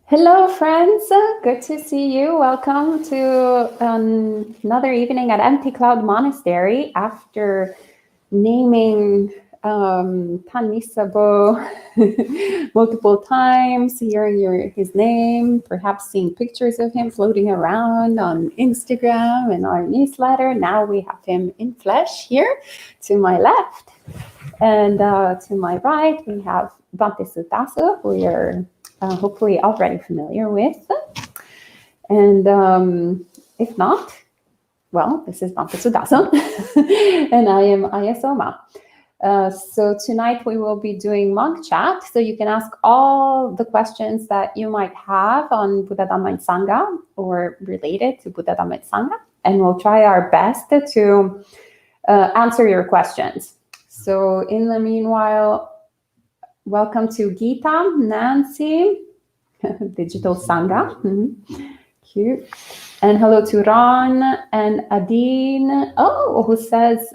Hello, friends. Good to see you. Welcome to another evening at Empty Cloud Monastery. After naming Tanisabo multiple times, hearing his name, perhaps seeing pictures of him floating around on Instagram and our newsletter, now we have him in flesh here to my left. And to my right, we have Bhante Sutasu, who you're hopefully already familiar with. And if not, well, this is Bhante Sutasu, and I am Ayasoma. So tonight we will be doing monk chat, so you can ask all the questions that you might have on Buddha, Dhamma, and Sangha, or related to Buddha, Dhamma, and Sangha, and we'll try our best to answer your questions. So in the meanwhile, welcome to Geeta, Nancy, Digital Sangha, cute. And hello to Ron and Adine, who says,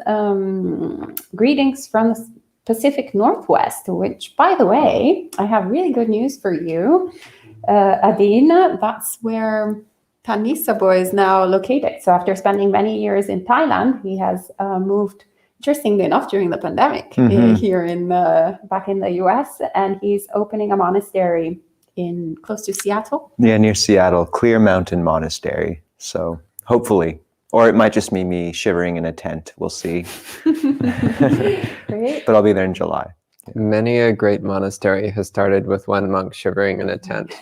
greetings from the Pacific Northwest, which, by the way, I have really good news for you. Adine, that's where Tanisabo is now located. So after spending many years in Thailand, he has moved, interestingly enough, during the pandemic here in back in the US, and he's opening a monastery in close to Seattle. Yeah, near Seattle, Clear Mountain Monastery. So hopefully, or it might just be me shivering in a tent. We'll see. Great. But I'll be there in July. Many a great monastery has started with one monk shivering in a tent.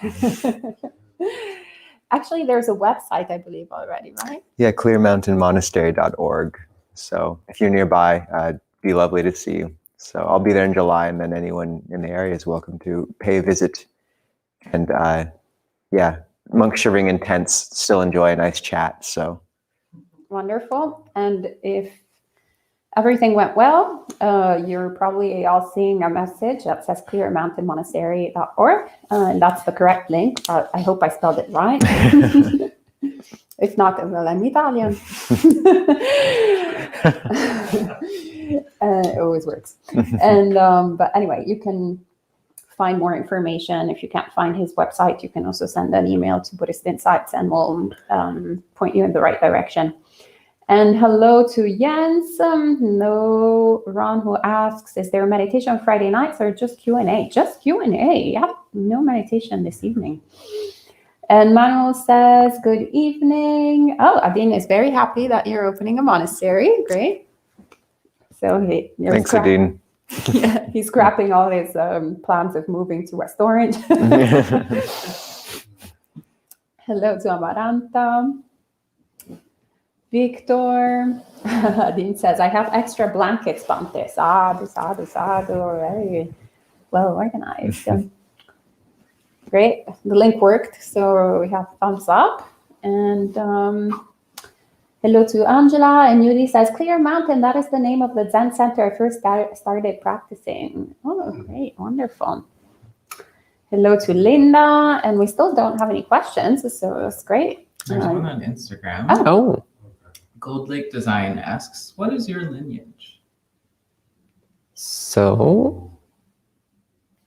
Actually, there's a website, I believe, already, right? Yeah, clearmountainmonastery.org. So if you're nearby, it'd be lovely to see you. So I'll be there in July, and then anyone in the area is welcome to pay a visit. And monks shivering in tents still enjoy a nice chat. So wonderful. And if everything went well, you're probably all seeing a message that says clearmountainmonastery.org. And that's the correct link. I hope I spelled it right. If not, well, I'm Italian. It always works. And but anyway, you can find more information. If you can't find his website, you can also send an email to Buddhist Insights, and we'll point you in the right direction. And hello to Jens. Hello, Ron, who asks, is there a meditation on Friday nights or just Q&A? Just Q&A. Yeah, no meditation this evening. And Manuel says, good evening. Oh, Adine is very happy that you're opening a monastery. Great. So thanks, Adine. Yeah, he's scrapping all his plans of moving to West Orange. Hello to Amaranta. Victor. Adine says, I have extra blankets, Bhante. Sadhu, sadhu, sadhu. Very well organized. Great. The link worked, so we have thumbs up. And hello to Angela. And Yuri says, Clear Mountain, that is the name of the Zen center I first started practicing. Oh, great. Wonderful. Hello to Linda. And we still don't have any questions, so that's great. There's one on Instagram. Oh. Gold Lake Design asks, what is your lineage? So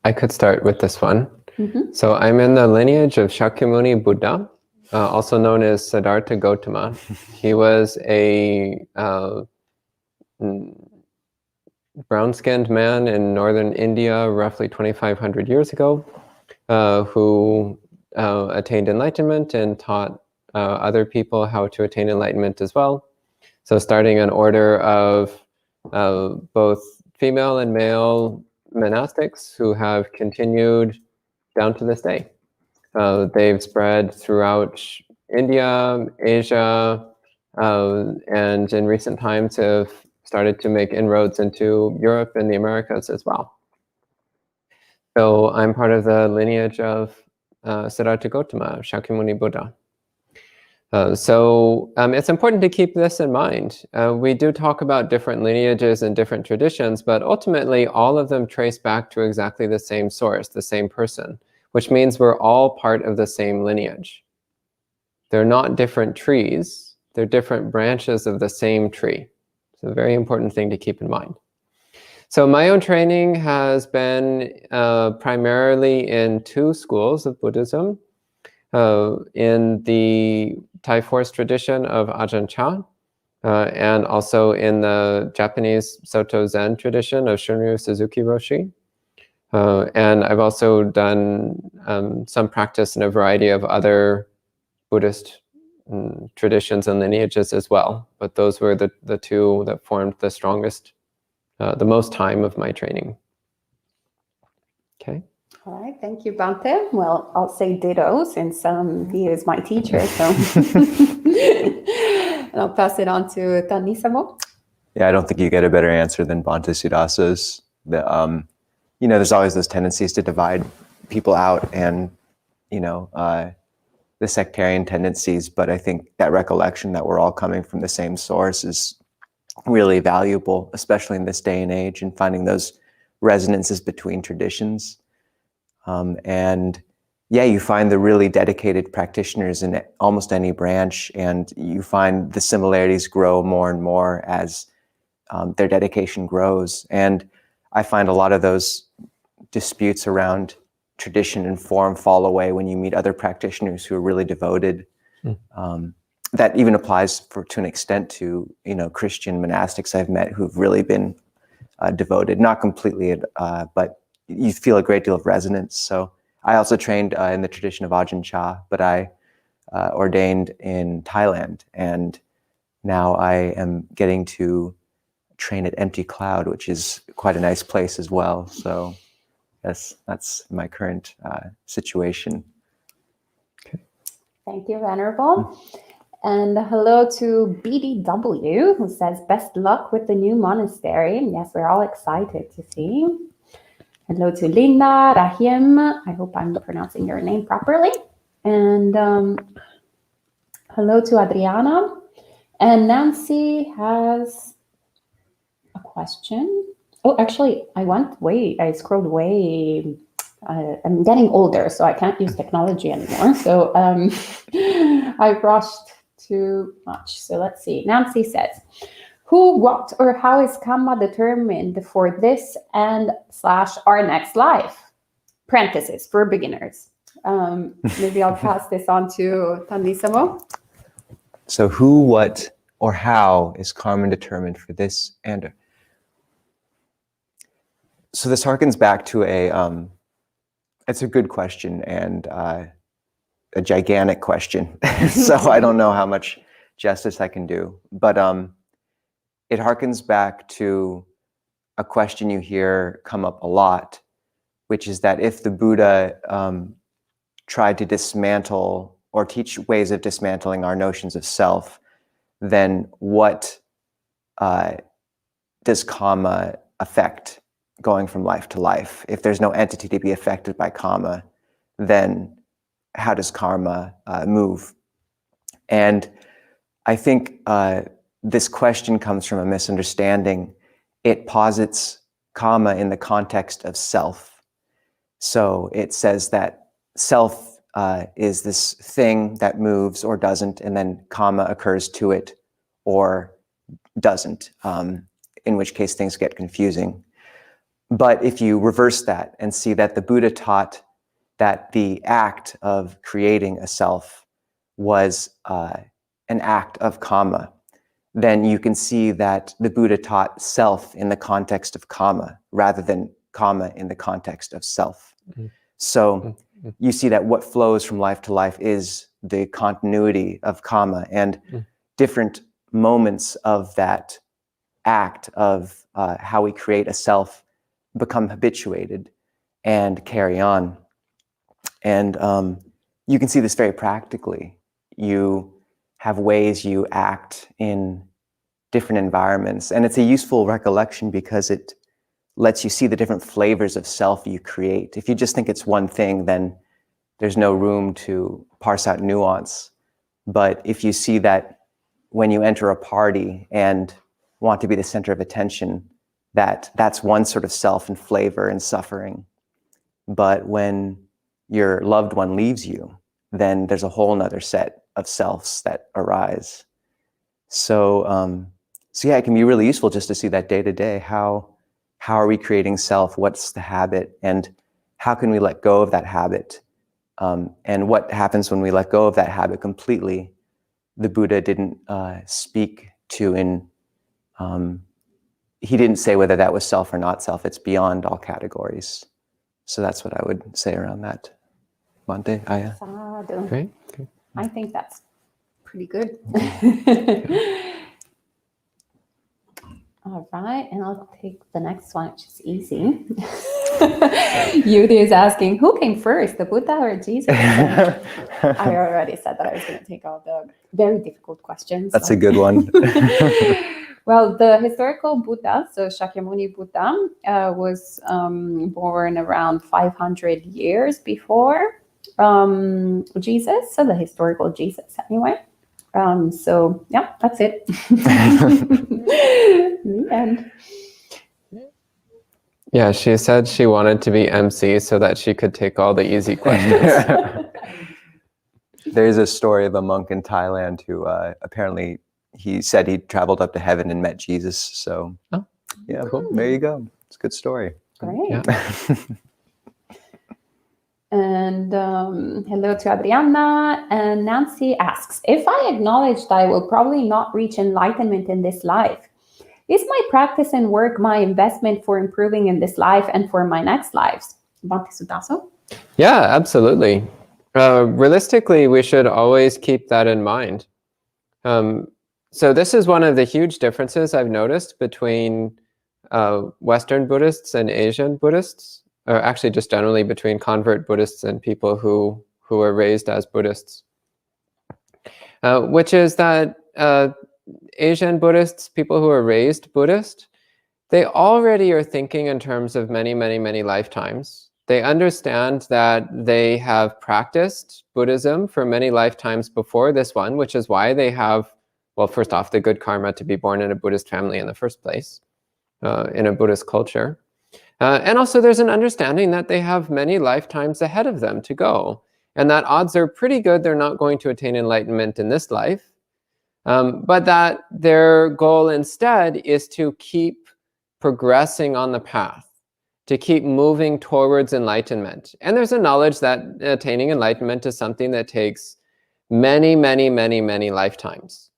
I could start with this one. Mm-hmm. So I'm in the lineage of Shakyamuni Buddha, also known as Siddhartha Gautama. He was a brown-skinned man in northern India roughly 2,500 years ago, who attained enlightenment and taught other people how to attain enlightenment as well. So starting an order of both female and male monastics who have continued down to this day. They've spread throughout India, Asia, and in recent times have started to make inroads into Europe and the Americas as well. So I'm part of the lineage of Siddhartha Gautama, Shakyamuni Buddha. So it's important to keep this in mind. We do talk about different lineages and different traditions, but ultimately all of them trace back to exactly the same source, the same person, which means we're all part of the same lineage. They're not different trees, they're different branches of the same tree. It's a very important thing to keep in mind. So my own training has been primarily in two schools of Buddhism. in the Thai forest tradition of Ajahn Chah, and also in the Japanese Soto Zen tradition of Shunryu Suzuki Roshi. And I've also done some practice in a variety of other Buddhist traditions and lineages as well. But those were the two that formed the strongest, the most time of my training. Okay. All right, thank you, Bhante. Well, I'll say ditto since he is my teacher, so and I'll pass it on to Tanisamo. Yeah, I don't think you get a better answer than Bhante Sudasa's. There's always those tendencies to divide people out and, the sectarian tendencies, but I think that recollection that we're all coming from the same source is really valuable, especially in this day and age, and finding those resonances between traditions. And yeah, you find the really dedicated practitioners in almost any branch, and you find the similarities grow more and more as their dedication grows. And I find a lot of those disputes around tradition and form fall away when you meet other practitioners who are really devoted. That even applies to an extent to, Christian monastics I've met who've really been devoted, not completely, but you feel a great deal of resonance. So I also trained in the tradition of Ajahn Chah, but I ordained in Thailand, and now I am getting to train at Empty Cloud, which is quite a nice place as well. So yes, that's my current situation. Okay. Thank you, Venerable. And hello to BDW, who says, best luck with the new monastery. And yes, we're all excited to see. Hello to Linda, Rahim. I hope I'm pronouncing your name properly. And hello to Adriana. And Nancy has a question. Oh, actually, I scrolled way. I'm getting older, so I can't use technology anymore. So I rushed too much. So let's see. Nancy says, who, what, or how is karma determined for this and / our next life? Parentheses for beginners. Maybe I'll pass this on to Tanisamo. So who, what, or how is karma determined for this and... So this harkens back to it's a good question and a gigantic question. So I don't know how much justice I can do, but it harkens back to a question you hear come up a lot, which is that if the Buddha tried to dismantle or teach ways of dismantling our notions of self, then what does karma affect going from life to life? If there's no entity to be affected by karma, then how does karma move? And I think this question comes from a misunderstanding. It posits karma in the context of self. So it says that self is this thing that moves or doesn't, and then karma occurs to it or doesn't, in which case things get confusing. But if you reverse that and see that the Buddha taught that the act of creating a self was an act of karma, then you can see that the Buddha taught self in the context of karma rather than karma in the context of self. So you see that what flows from life to life is the continuity of karma, and different moments of that act of how we create a self become habituated and carry on. And you can see this very practically. You have ways you act in different environments, and it's a useful recollection because it lets you see the different flavors of self you create. If you just think it's one thing, then there's no room to parse out nuance. But if you see that when you enter a party and want to be the center of attention, that's one sort of self and flavor and suffering. But when your loved one leaves you, then there's a whole nother set of selves that arise. So yeah, it can be really useful just to see that day to day. How are we creating self? What's the habit? And how can we let go of that habit And what happens when we let go of that habit completely? The Buddha didn't speak to he didn't say whether that was self or not self. It's beyond all categories. So that's what I would say around that. Bhante, Aya? Sadhu. Great. I think that's pretty good. All right, and I'll take the next one, which is easy. Yudi is asking, who came first, the Buddha or Jesus? I already said that I was going to take all the very difficult questions. That's a good one. Well, the historical Buddha, so Shakyamuni Buddha, was born around 500 years before Jesus, so the historical Jesus anyway. So yeah, that's it. The end. Yeah, she said she wanted to be MC so that she could take all the easy questions. There's a story of a monk in Thailand who apparently he said he traveled up to heaven and met Jesus. So yeah, cool. There you go. It's a good story. Great. Yeah. And hello to Adriana. And Nancy asks, if I acknowledge that I will probably not reach enlightenment in this life, is my practice and work my investment for improving in this life and for my next lives? Bhante Sudaso? Yeah, absolutely. Realistically, we should always keep that in mind. So this is one of the huge differences I've noticed between Western Buddhists and Asian Buddhists, or actually just generally between convert Buddhists and people who are raised as Buddhists, which is that Asian Buddhists, people who are raised Buddhist, they already are thinking in terms of many, many, many lifetimes. They understand that they have practiced Buddhism for many lifetimes before this one, which is why they have, well, first off, the good karma to be born in a Buddhist family in the first place, in a Buddhist culture. And also there's an understanding that they have many lifetimes ahead of them to go, and that odds are pretty good they're not going to attain enlightenment in this life, but that their goal instead is to keep progressing on the path, to keep moving towards enlightenment. And there's a knowledge that attaining enlightenment is something that takes many, many, many, many lifetimes.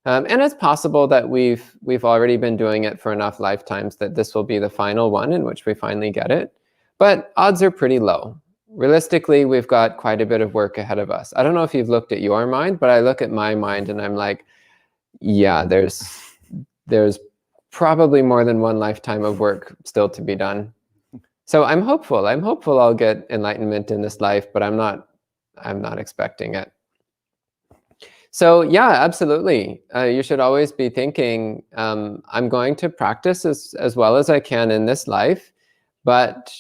And it's possible that we've already been doing it for enough lifetimes that this will be the final one in which we finally get it. But odds are pretty low. Realistically, we've got quite a bit of work ahead of us. I don't know if you've looked at your mind, but I look at my mind and I'm like, yeah, there's probably more than one lifetime of work still to be done. So I'm hopeful. I'm hopeful I'll get enlightenment in this life, but I'm not expecting it. So yeah, absolutely. You should always be thinking, I'm going to practice as well as I can in this life, but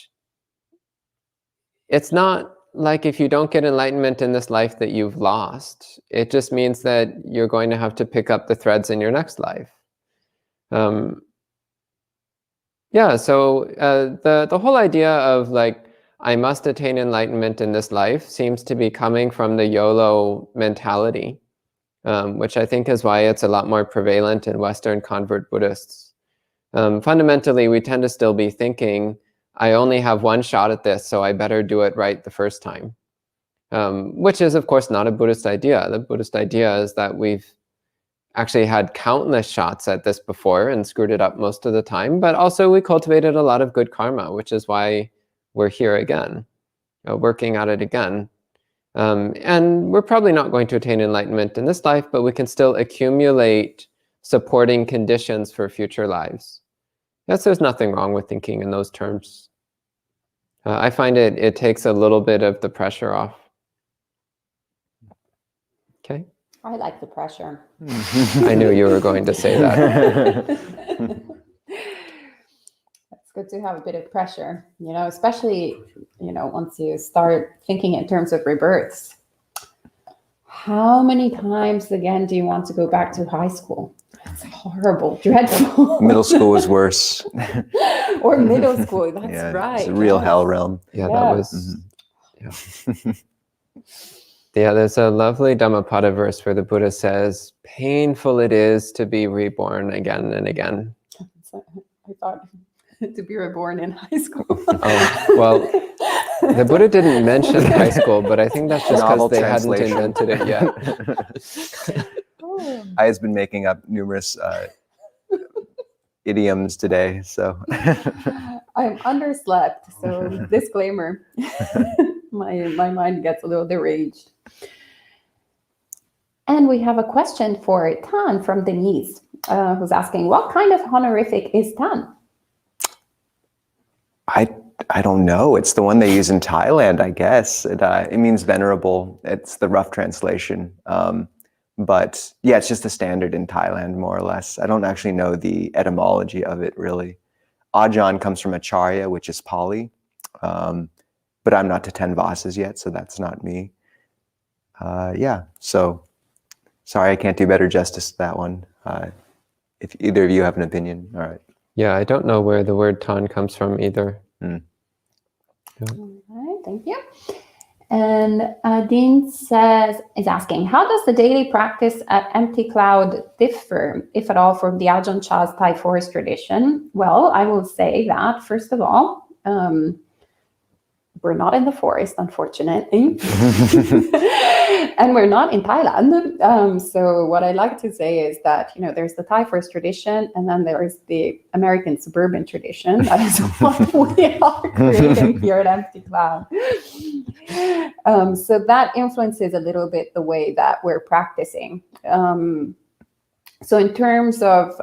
it's not like if you don't get enlightenment in this life that you've lost. It just means that you're going to have to pick up the threads in your next life. Yeah, so the whole idea of like, I must attain enlightenment in this life seems to be coming from the YOLO mentality, which I think is why it's a lot more prevalent in Western convert Buddhists. Fundamentally, we tend to still be thinking, I only have one shot at this, so I better do it right the first time. Which is, of course, not a Buddhist idea. The Buddhist idea is that we've actually had countless shots at this before and screwed it up most of the time, but also we cultivated a lot of good karma, which is why we're here again, working at it again. And we're probably not going to attain enlightenment in this life, but we can still accumulate supporting conditions for future lives. Yes, there's nothing wrong with thinking in those terms. I find it takes a little bit of the pressure off. Okay. I like the pressure. I knew you were going to say that. It's good to have a bit of pressure, especially, once you start thinking in terms of rebirths. How many times again do you want to go back to high school? It's horrible, dreadful. Middle school was worse. Or middle school, that's right. It's a real hell realm. Yeah, that was... Yeah. Yeah, there's a lovely Dhammapada verse where the Buddha says, painful it is to be reborn again and again. I thought to be reborn in high school. Oh, well, The Buddha didn't mention high school, but I think that's just Novel because they hadn't translation. invented it yet. I has been making up numerous idioms today, so I'm underslept, so disclaimer. my mind gets a little deranged. And we have a question for Tan from Denise, who's asking, what kind of honorific is Tan? I don't know. It's the one they use in Thailand, I guess. It means venerable. It's the rough translation. But yeah, it's just the standard in Thailand, more or less. I don't actually know the etymology of it, really. Ajahn comes from Acharya, which is Pali. But I'm not to 10 Vasas yet, so that's not me. Yeah, so sorry, I can't do better justice to that one. If either of you have an opinion, all right. Yeah, I don't know where the word Tan comes from either. All right, thank you. And Dean is asking, how does the daily practice at Empty Cloud differ, if at all, from the Ajahn Chah's Thai forest tradition? Well, I will say that, first of all, we're not in the forest, unfortunately. And we're not in Thailand. So what I like to say is that, there's the Thai forest tradition, and then there is the American suburban tradition. That is what we are creating here at Empty Cloud. So that influences a little bit the way that we're practicing. So in terms of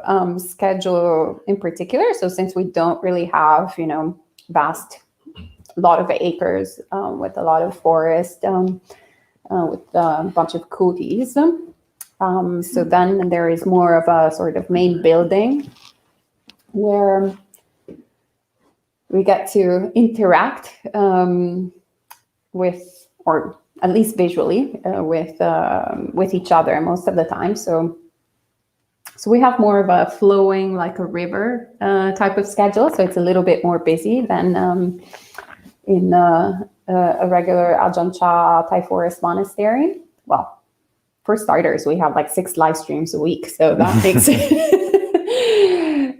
schedule in particular, so since we don't really have, vast lot of acres with a lot of forest, with a bunch of kutis. So then there is more of a sort of main building where we get to interact with, or at least visually, with each other most of the time. So we have more of a flowing, like a river type of schedule. So it's a little bit more busy than in a regular Ajahn Chah Thai forest monastery. Well, for starters, we have like 6 live streams a week, so that makes it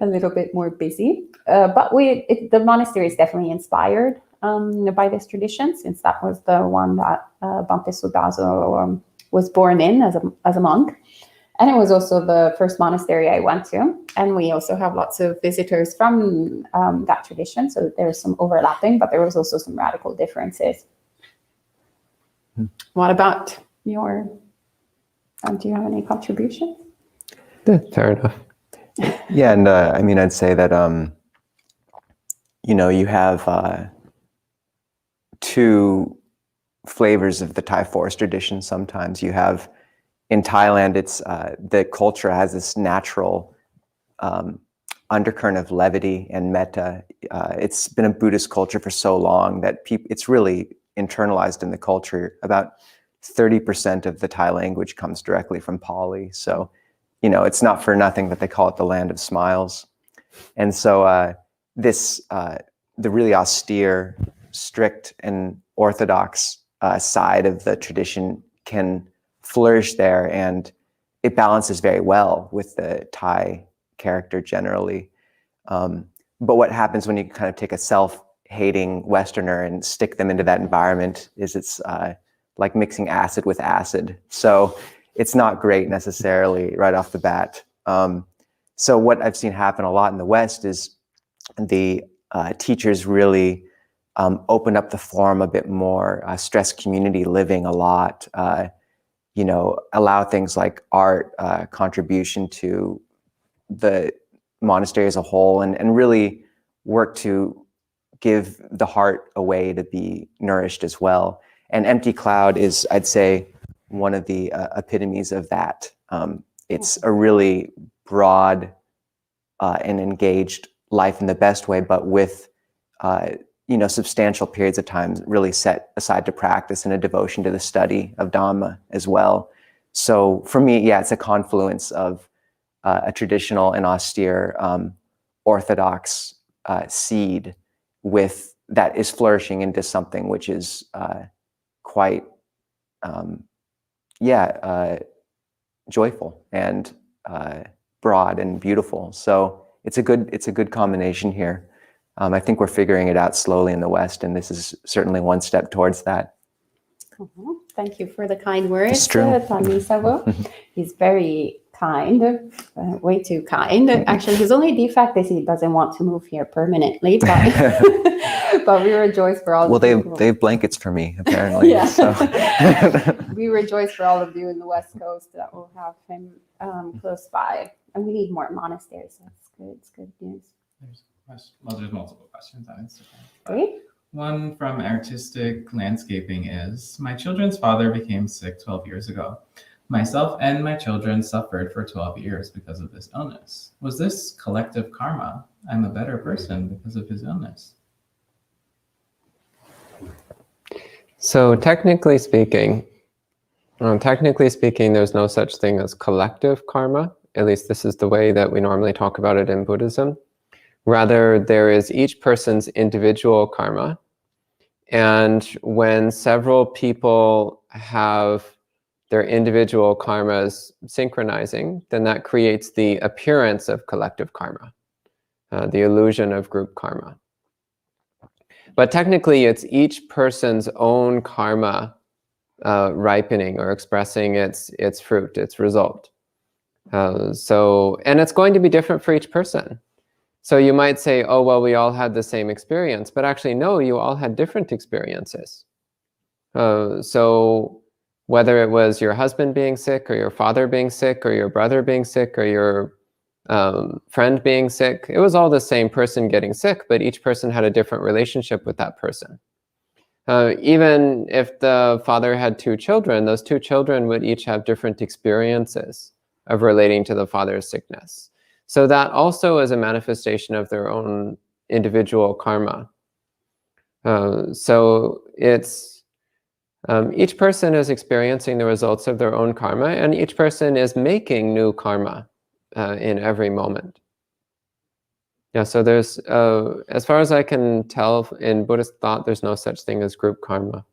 a little bit more busy. But the monastery is definitely inspired by this tradition, since that was the one that Bhante Sudaso was born in as a monk. And it was also the first monastery I went to. And we also have lots of visitors from that tradition. So there's some overlapping, but there was also some radical differences. What about your, do you have any contributions? Yeah, fair enough. Yeah, and I mean, I'd say that, you have 2 flavors of the Thai forest tradition. Sometimes you have, in Thailand, it's the culture has this natural undercurrent of levity and metta. It's been a Buddhist culture for so long that it's really internalized in the culture. About 30% of the Thai language comes directly from Pali. So, it's not for nothing that they call it the land of smiles. And so the really austere, strict, and orthodox side of the tradition can flourish there, and it balances very well with the Thai character generally. But what happens when you kind of take a self-hating Westerner and stick them into that environment is it's like mixing acid with acid. So it's not great necessarily right off the bat. So what I've seen happen a lot in the West is the teachers really open up the form a bit more, stress community living a lot, allow things like art, contribution to the monastery as a whole, and really work to give the heart a way to be nourished as well. And Empty Cloud is, I'd say, one of the epitomes of that. It's a really broad and engaged life in the best way, but with substantial periods of time really set aside to practice and a devotion to the study of Dharma as well. So for me, yeah, it's a confluence of a traditional and austere orthodox seed with that is flourishing into something which is quite joyful and broad and beautiful. So it's a good combination here. I think we're figuring it out slowly in the West, and this is certainly one step towards that. Thank you for the kind words, It's true. Tamisavo. He's very kind, way too kind. Actually, his only defect is he doesn't want to move here permanently, but, but we rejoice for all Well, of you. they have blankets for me, apparently. Yeah. So. We rejoice for all of you in the West Coast that will have him close by. And we need more monasteries, so it's good. It's good news. There's multiple questions on Instagram. Great. One from Artistic Landscaping is, my children's father became sick 12 years ago. Myself and my children suffered for 12 years because of this illness. Was this collective karma? I'm a better person because of his illness. So technically speaking, there's no such thing as collective karma. At least this is the way that we normally talk about it in Buddhism. Rather, there is each person's individual karma. And when several people have their individual karmas synchronizing, then that creates the appearance of collective karma, the illusion of group karma. But technically, it's each person's own karma ripening or expressing its fruit, its result. And it's going to be different for each person. So you might say, oh, well, we all had the same experience, but actually, no, you all had different experiences. So whether it was your husband being sick, or your father being sick, or your brother being sick, or your friend being sick, it was all the same person getting sick, but each person had a different relationship with that person. Even if the father had 2 children, those 2 children would each have different experiences of relating to the father's sickness. So that also is a manifestation of their own individual karma. So it's each person is experiencing the results of their own karma, and each person is making new karma in every moment. Yeah, so there's, as far as I can tell in Buddhist thought, there's no such thing as group karma.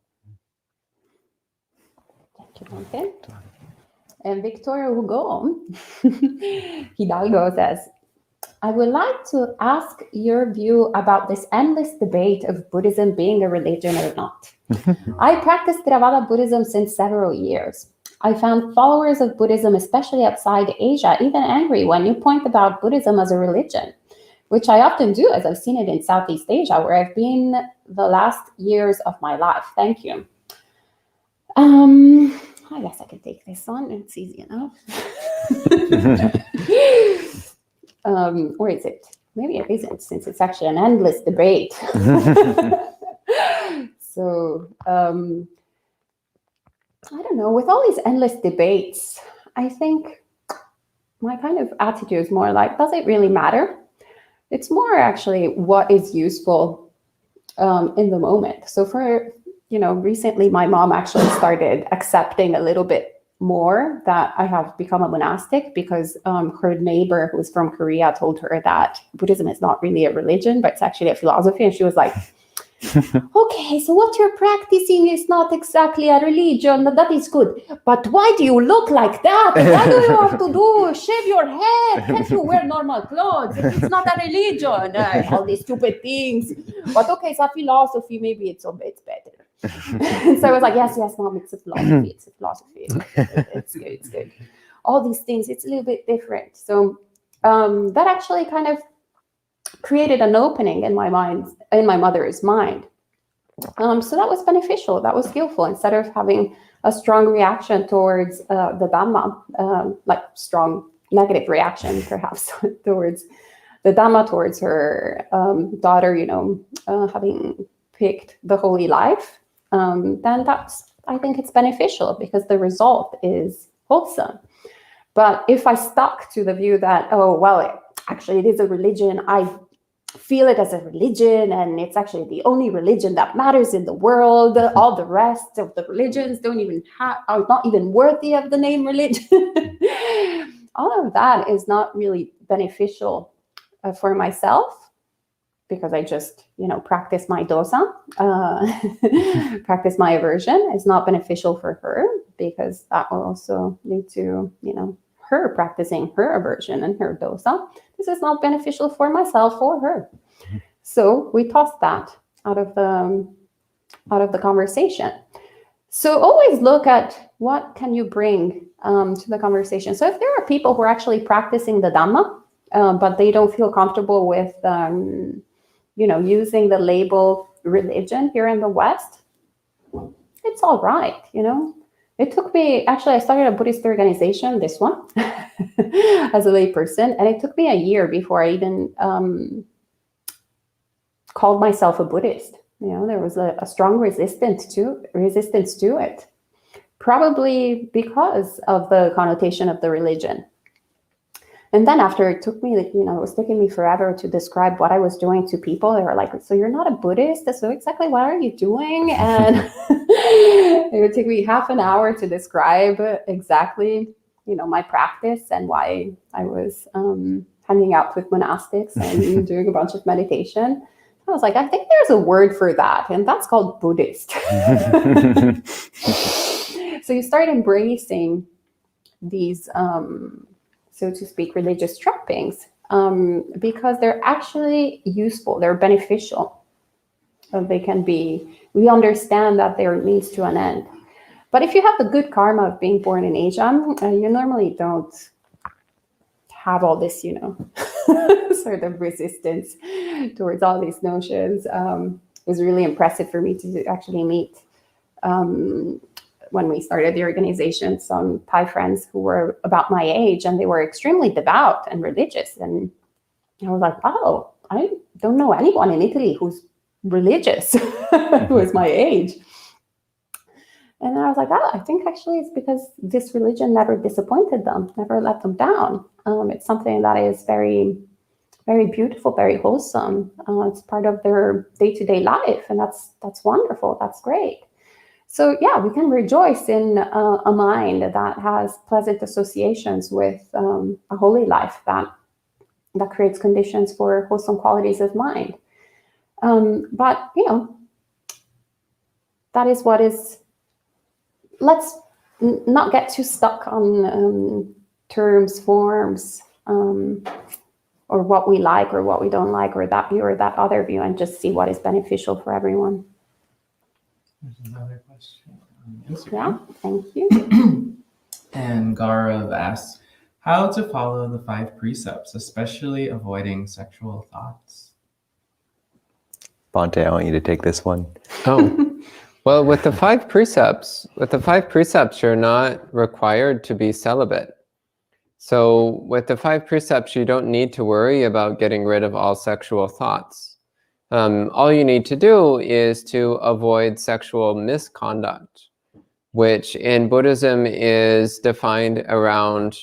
Thank you, Monte. And Victor Hugo Hidalgo says, I would like to ask your view about this endless debate of Buddhism being a religion or not. I practiced Theravada Buddhism since several years. I found followers of Buddhism, especially outside Asia, even angry when you point about Buddhism as a religion, which I often do, as I've seen it in Southeast Asia, where I've been the last years of my life. Thank you. I guess I can take this one. It's easy enough. Or is it? Maybe it isn't, since it's actually an endless debate. So, I don't know. With all these endless debates, I think my kind of attitude is more like, does it really matter? It's more actually what is useful in the moment. So recently my mom actually started accepting a little bit more that I have become a monastic, because her neighbor who's from Korea told her that Buddhism is not really a religion, but it's actually a philosophy. And she was like, okay, so what you're practicing is not exactly a religion. That is good. But why do you look like that? Why do you have to shave your head? Can't you wear normal clothes? It's not a religion. All these stupid things. But okay, it's a philosophy. Maybe it's better. So I was like, yes, Mom, it's a philosophy. It's a philosophy. It's good. It's good. All these things, it's a little bit different. So that actually kind of created an opening in my mother's mind. So that was beneficial. That was skillful. Instead of having a strong reaction towards the Dhamma, like strong negative reaction, perhaps, towards the Dhamma, towards her daughter, having picked the holy life, then I think it's beneficial, because the result is wholesome. But if I stuck to the view that, actually it is a religion, I feel it as a religion, and it's actually the only religion that matters in the world, all the rest of the religions are not even worthy of the name religion. All of that is not really beneficial for myself, because I just, practice my dosa, practice my aversion. It's not beneficial for her, because that will also lead to, her practicing her aversion and her dosa. This is not beneficial for myself or her. So we tossed that out of the conversation. So always look at what can you bring to the conversation. So if there are people who are actually practicing the Dhamma, but they don't feel comfortable with, using the label religion here in the West, it's all right, It took me, actually, I started a Buddhist organization, this one, as a layperson, and it took me a year before I even called myself a Buddhist. There was a strong resistance to it, probably because of the connotation of the religion. And then after it took me, it was taking me forever to describe what I was doing to people. They were like, so you're not a Buddhist? So exactly what are you doing? And it would take me half an hour to describe exactly, my practice and why I was hanging out with monastics and doing a bunch of meditation. I was like, I think there's a word for that, and that's called Buddhist. So you start embracing these, so to speak, religious trappings, because they're actually useful, they're beneficial. We understand that they're means to an end. But if you have the good karma of being born in Asia, you normally don't have all this, sort of resistance towards all these notions. It was really impressive for me to actually meet, when we started the organization, some Thai friends who were about my age, and they were extremely devout and religious. And I was like, wow, I don't know anyone in Italy who's religious who is my age. And I was like, I think actually it's because this religion never disappointed them, never let them down. It's something that is very, very beautiful, very wholesome. It's part of their day-to-day life, and that's wonderful. That's great. So yeah, we can rejoice in a mind that has pleasant associations with a holy life that creates conditions for wholesome qualities of mind. But that is what is. Let's not get too stuck on terms, forms, or what we like or what we don't like, or that view or that other view, and just see what is beneficial for everyone. There's another question on Instagram. Yeah, thank you. And Gaurav asks, how to follow the 5 precepts, especially avoiding sexual thoughts? Bhante, I want you to take this one. Oh, well, with the 5 precepts, you're not required to be celibate. So with the 5 precepts, you don't need to worry about getting rid of all sexual thoughts. All you need to do is to avoid sexual misconduct, which in Buddhism is defined around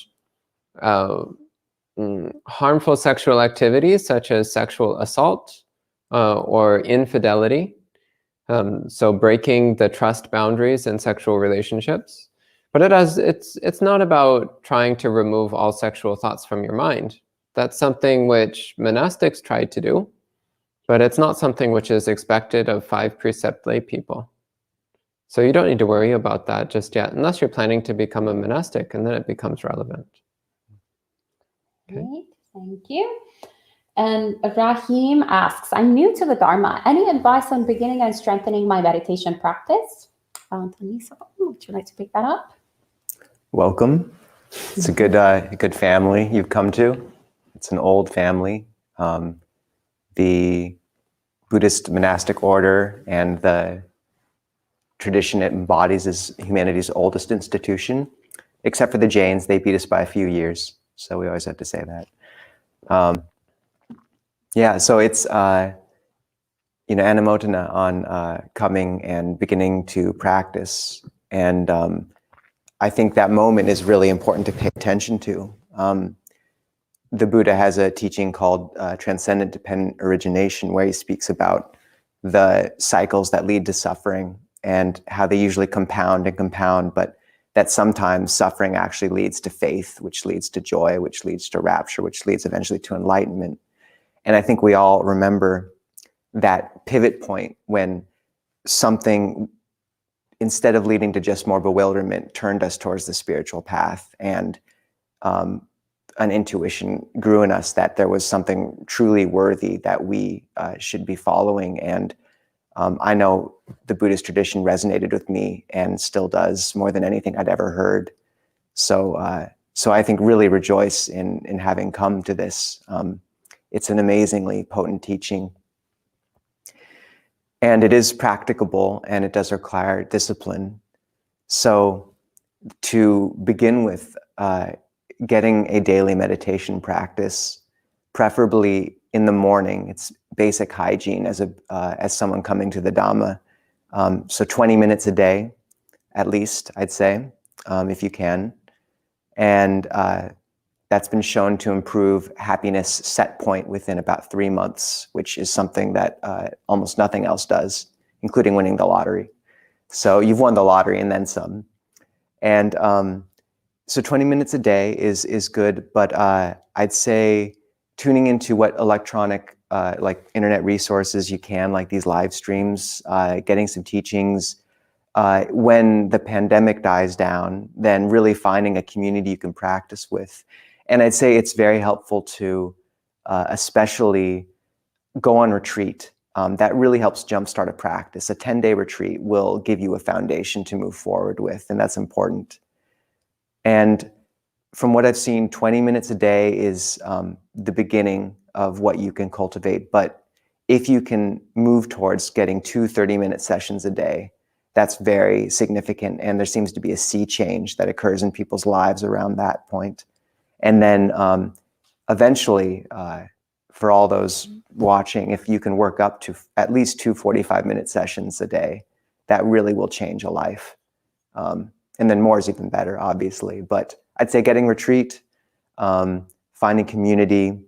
harmful sexual activities such as sexual assault or infidelity. So breaking the trust boundaries in sexual relationships. But it's not about trying to remove all sexual thoughts from your mind. That's something which monastics tried to do, but it's not something which is expected of 5 precept lay people. So you don't need to worry about that just yet, unless you're planning to become a monastic, and then it becomes relevant. Okay. Great, thank you. And Rahim asks, I'm new to the Dharma. Any advice on beginning and strengthening my meditation practice? Tanisa, would you like to pick that up? Welcome. It's a good family you've come to. It's an old family. The Buddhist monastic order and the tradition it embodies is humanity's oldest institution, except for the Jains. They beat us by a few years, so we always have to say that. Yeah, so it's anumodana on coming and beginning to practice, and I think that moment is really important to pay attention to. The Buddha has a teaching called Transcendent Dependent Origination, where he speaks about the cycles that lead to suffering and how they usually compound and compound, but that sometimes suffering actually leads to faith, which leads to joy, which leads to rapture, which leads eventually to enlightenment. And I think we all remember that pivot point when something, instead of leading to just more bewilderment, turned us towards the spiritual path. And an intuition grew in us that there was something truly worthy that we should be following. And I know the Buddhist tradition resonated with me and still does more than anything I'd ever heard. So I think really rejoice in having come to this. It's an amazingly potent teaching. And it is practicable, and it does require discipline. So to begin with, getting a daily meditation practice, preferably in the morning. It's basic hygiene as someone coming to the Dhamma. So 20 minutes a day, at least, I'd say, if you can. And that's been shown to improve happiness set point within about 3 months, which is something that almost nothing else does, including winning the lottery. So you've won the lottery and then some. And so 20 minutes a day is good, but I'd say tuning into what electronic, like internet resources you can, like these live streams, getting some teachings. When the pandemic dies down, then really finding a community you can practice with. And I'd say it's very helpful to especially go on retreat. That really helps jumpstart a practice. A 10-day retreat will give you a foundation to move forward with, and that's important. And from what I've seen, 20 minutes a day is the beginning of what you can cultivate. But if you can move towards getting 2 30-minute sessions a day, that's very significant. And there seems to be a sea change that occurs in people's lives around that point. And then eventually, for all those watching, if you can work up to at least 2 45-minute sessions a day, that really will change a life. And then more is even better, obviously. But I'd say getting retreat, finding community,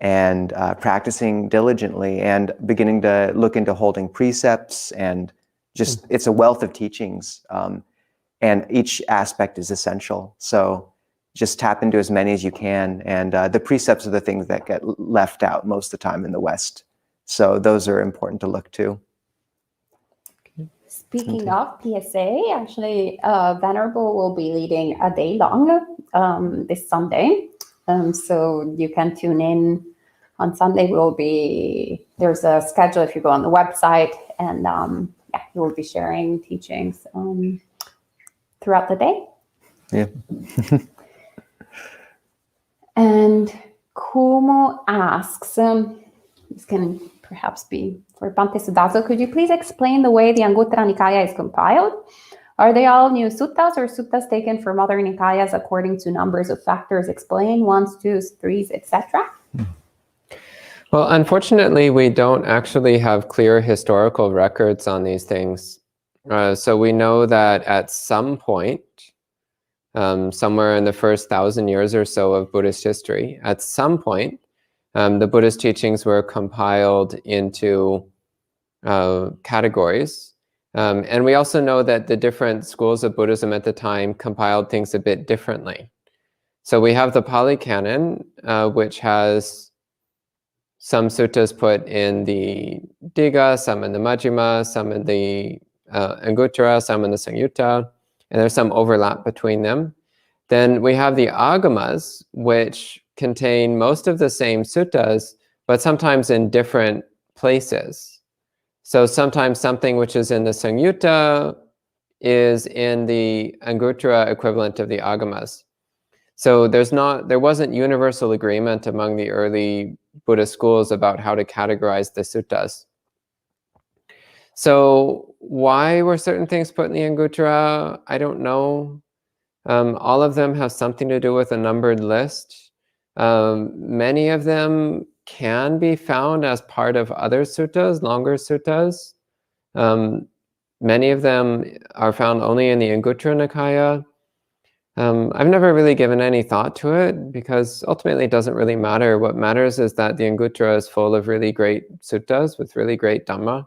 and practicing diligently, and beginning to look into holding precepts, and just, it's a wealth of teachings. And each aspect is essential. So just tap into as many as you can. And the precepts are the things that get left out most of the time in the West. So those are important to look to. Speaking of PSA, actually, Venerable will be leading a day long this Sunday. So you can tune in on Sunday. There's a schedule if you go on the website, and yeah, he will be sharing teachings throughout the day. Yeah. And Kumo asks, this can perhaps be for Bhante Sudaso, could you please explain the way the Anguttara Nikaya is compiled? Are they all new suttas or suttas taken from other Nikayas according to numbers of factors explained, 1s, 2s, 3s, etc.? Well, unfortunately, we don't actually have clear historical records on these things. So we know that at some point, somewhere in the first 1,000 years or so of Buddhist history, at some point, the Buddhist teachings were compiled into categories. And we also know that the different schools of Buddhism at the time compiled things a bit differently. So we have the Pali Canon, which has some suttas put in the Digha, some in the Majjhima, some in the Anguttara, some in the Samyutta, and there's some overlap between them. Then we have the Agamas, which contain most of the same suttas, but sometimes in different places. So sometimes something which is in the Samyutta is in the Anguttara equivalent of the Agamas. So there wasn't universal agreement among the early Buddhist schools about how to categorize the suttas. So why were certain things put in the Anguttara? I don't know. All of them have something to do with a numbered list. Many of them can be found as part of other suttas, longer suttas. Many of them are found only in the Anguttara Nikaya. I've never really given any thought to it because ultimately it doesn't really matter. What matters is that the Anguttara is full of really great suttas with really great Dhamma.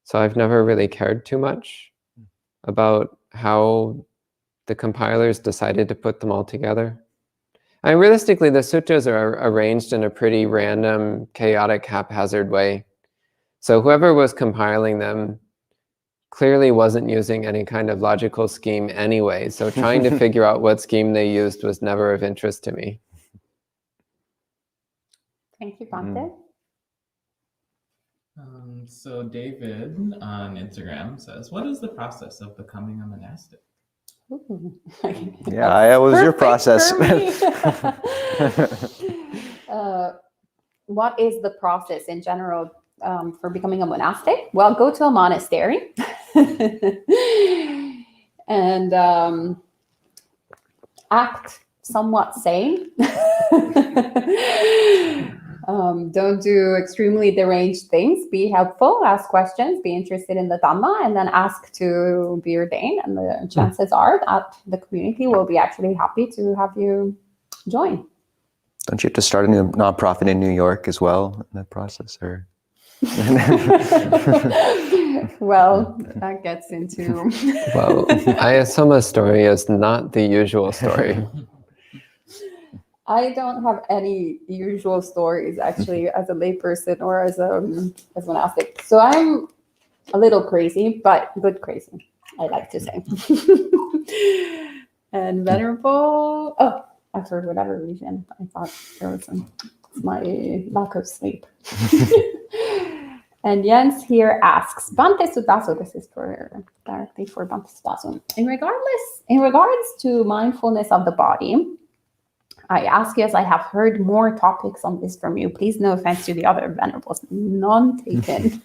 So I've never really cared too much about how the compilers decided to put them all together. I mean, realistically, the sutras are arranged in a pretty random, chaotic, haphazard way. So whoever was compiling them clearly wasn't using any kind of logical scheme anyway. So trying to figure out what scheme they used was never of interest to me. Thank you, Bante. So David on Instagram says, what is the process of becoming a monastic? Ooh. Yeah, it was your Perfect process. for me. What is the process in general for becoming a monastic? Well, go to a monastery and act somewhat sane. Don't do extremely deranged things. Be helpful, ask questions, be interested in the Dhamma, and then ask to be ordained. And the chances are that the community will be actually happy to have you join. Don't you have to start a new nonprofit in New York as well in that process? Or Well, that gets into... Well, Ayasoma's story is not the usual story. I don't have any usual stories actually as a layperson or as monastic. So I'm a little crazy, but good crazy, I like to say. And venerable, for whatever reason, I thought there was my lack of sleep. And Jens here asks, Bante Sudaso, this is directly for Bante Sudaso. In regards to mindfulness of the body, I ask you, as I have heard more topics on this from you. Please, no offense to the other venerables, none taken.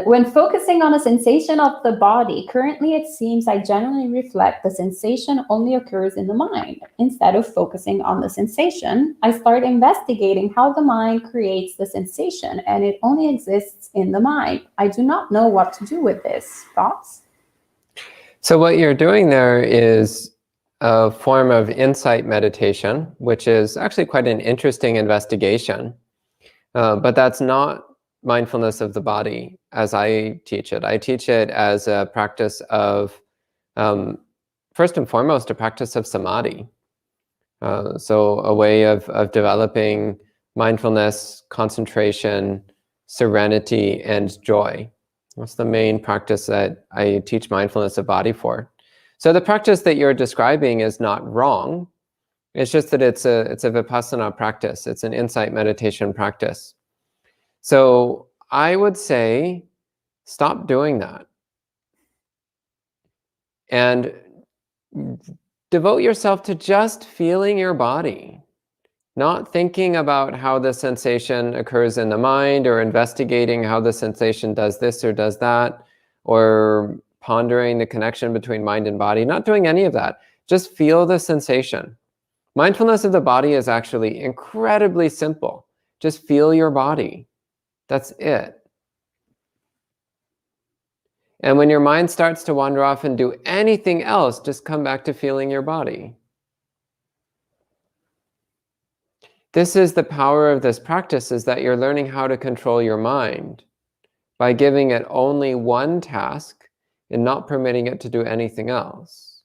When focusing on a sensation of the body, currently it seems I generally reflect the sensation only occurs in the mind. Instead of focusing on the sensation, I start investigating how the mind creates the sensation, and it only exists in the mind. I do not know what to do with this. Thoughts? So what you're doing there is a form of insight meditation, which is actually quite an interesting investigation. But that's not mindfulness of the body as I teach it. I teach it as a practice of, first and foremost, a practice of samadhi. So a way of developing mindfulness, concentration, serenity, and joy. That's the main practice that I teach mindfulness of body for. So the practice that you're describing is not wrong. It's just that it's a vipassana practice. It's an insight meditation practice. So I would say, stop doing that. And devote yourself to just feeling your body. Not thinking about how the sensation occurs in the mind, or investigating how the sensation does this or does that, or pondering the connection between mind and body. Not doing any of that. Just feel the sensation. Mindfulness of the body is actually incredibly simple. Just feel your body. That's it. And when your mind starts to wander off and do anything else, just come back to feeling your body. This is the power of this practice, is that you're learning how to control your mind by giving it only one task and not permitting it to do anything else.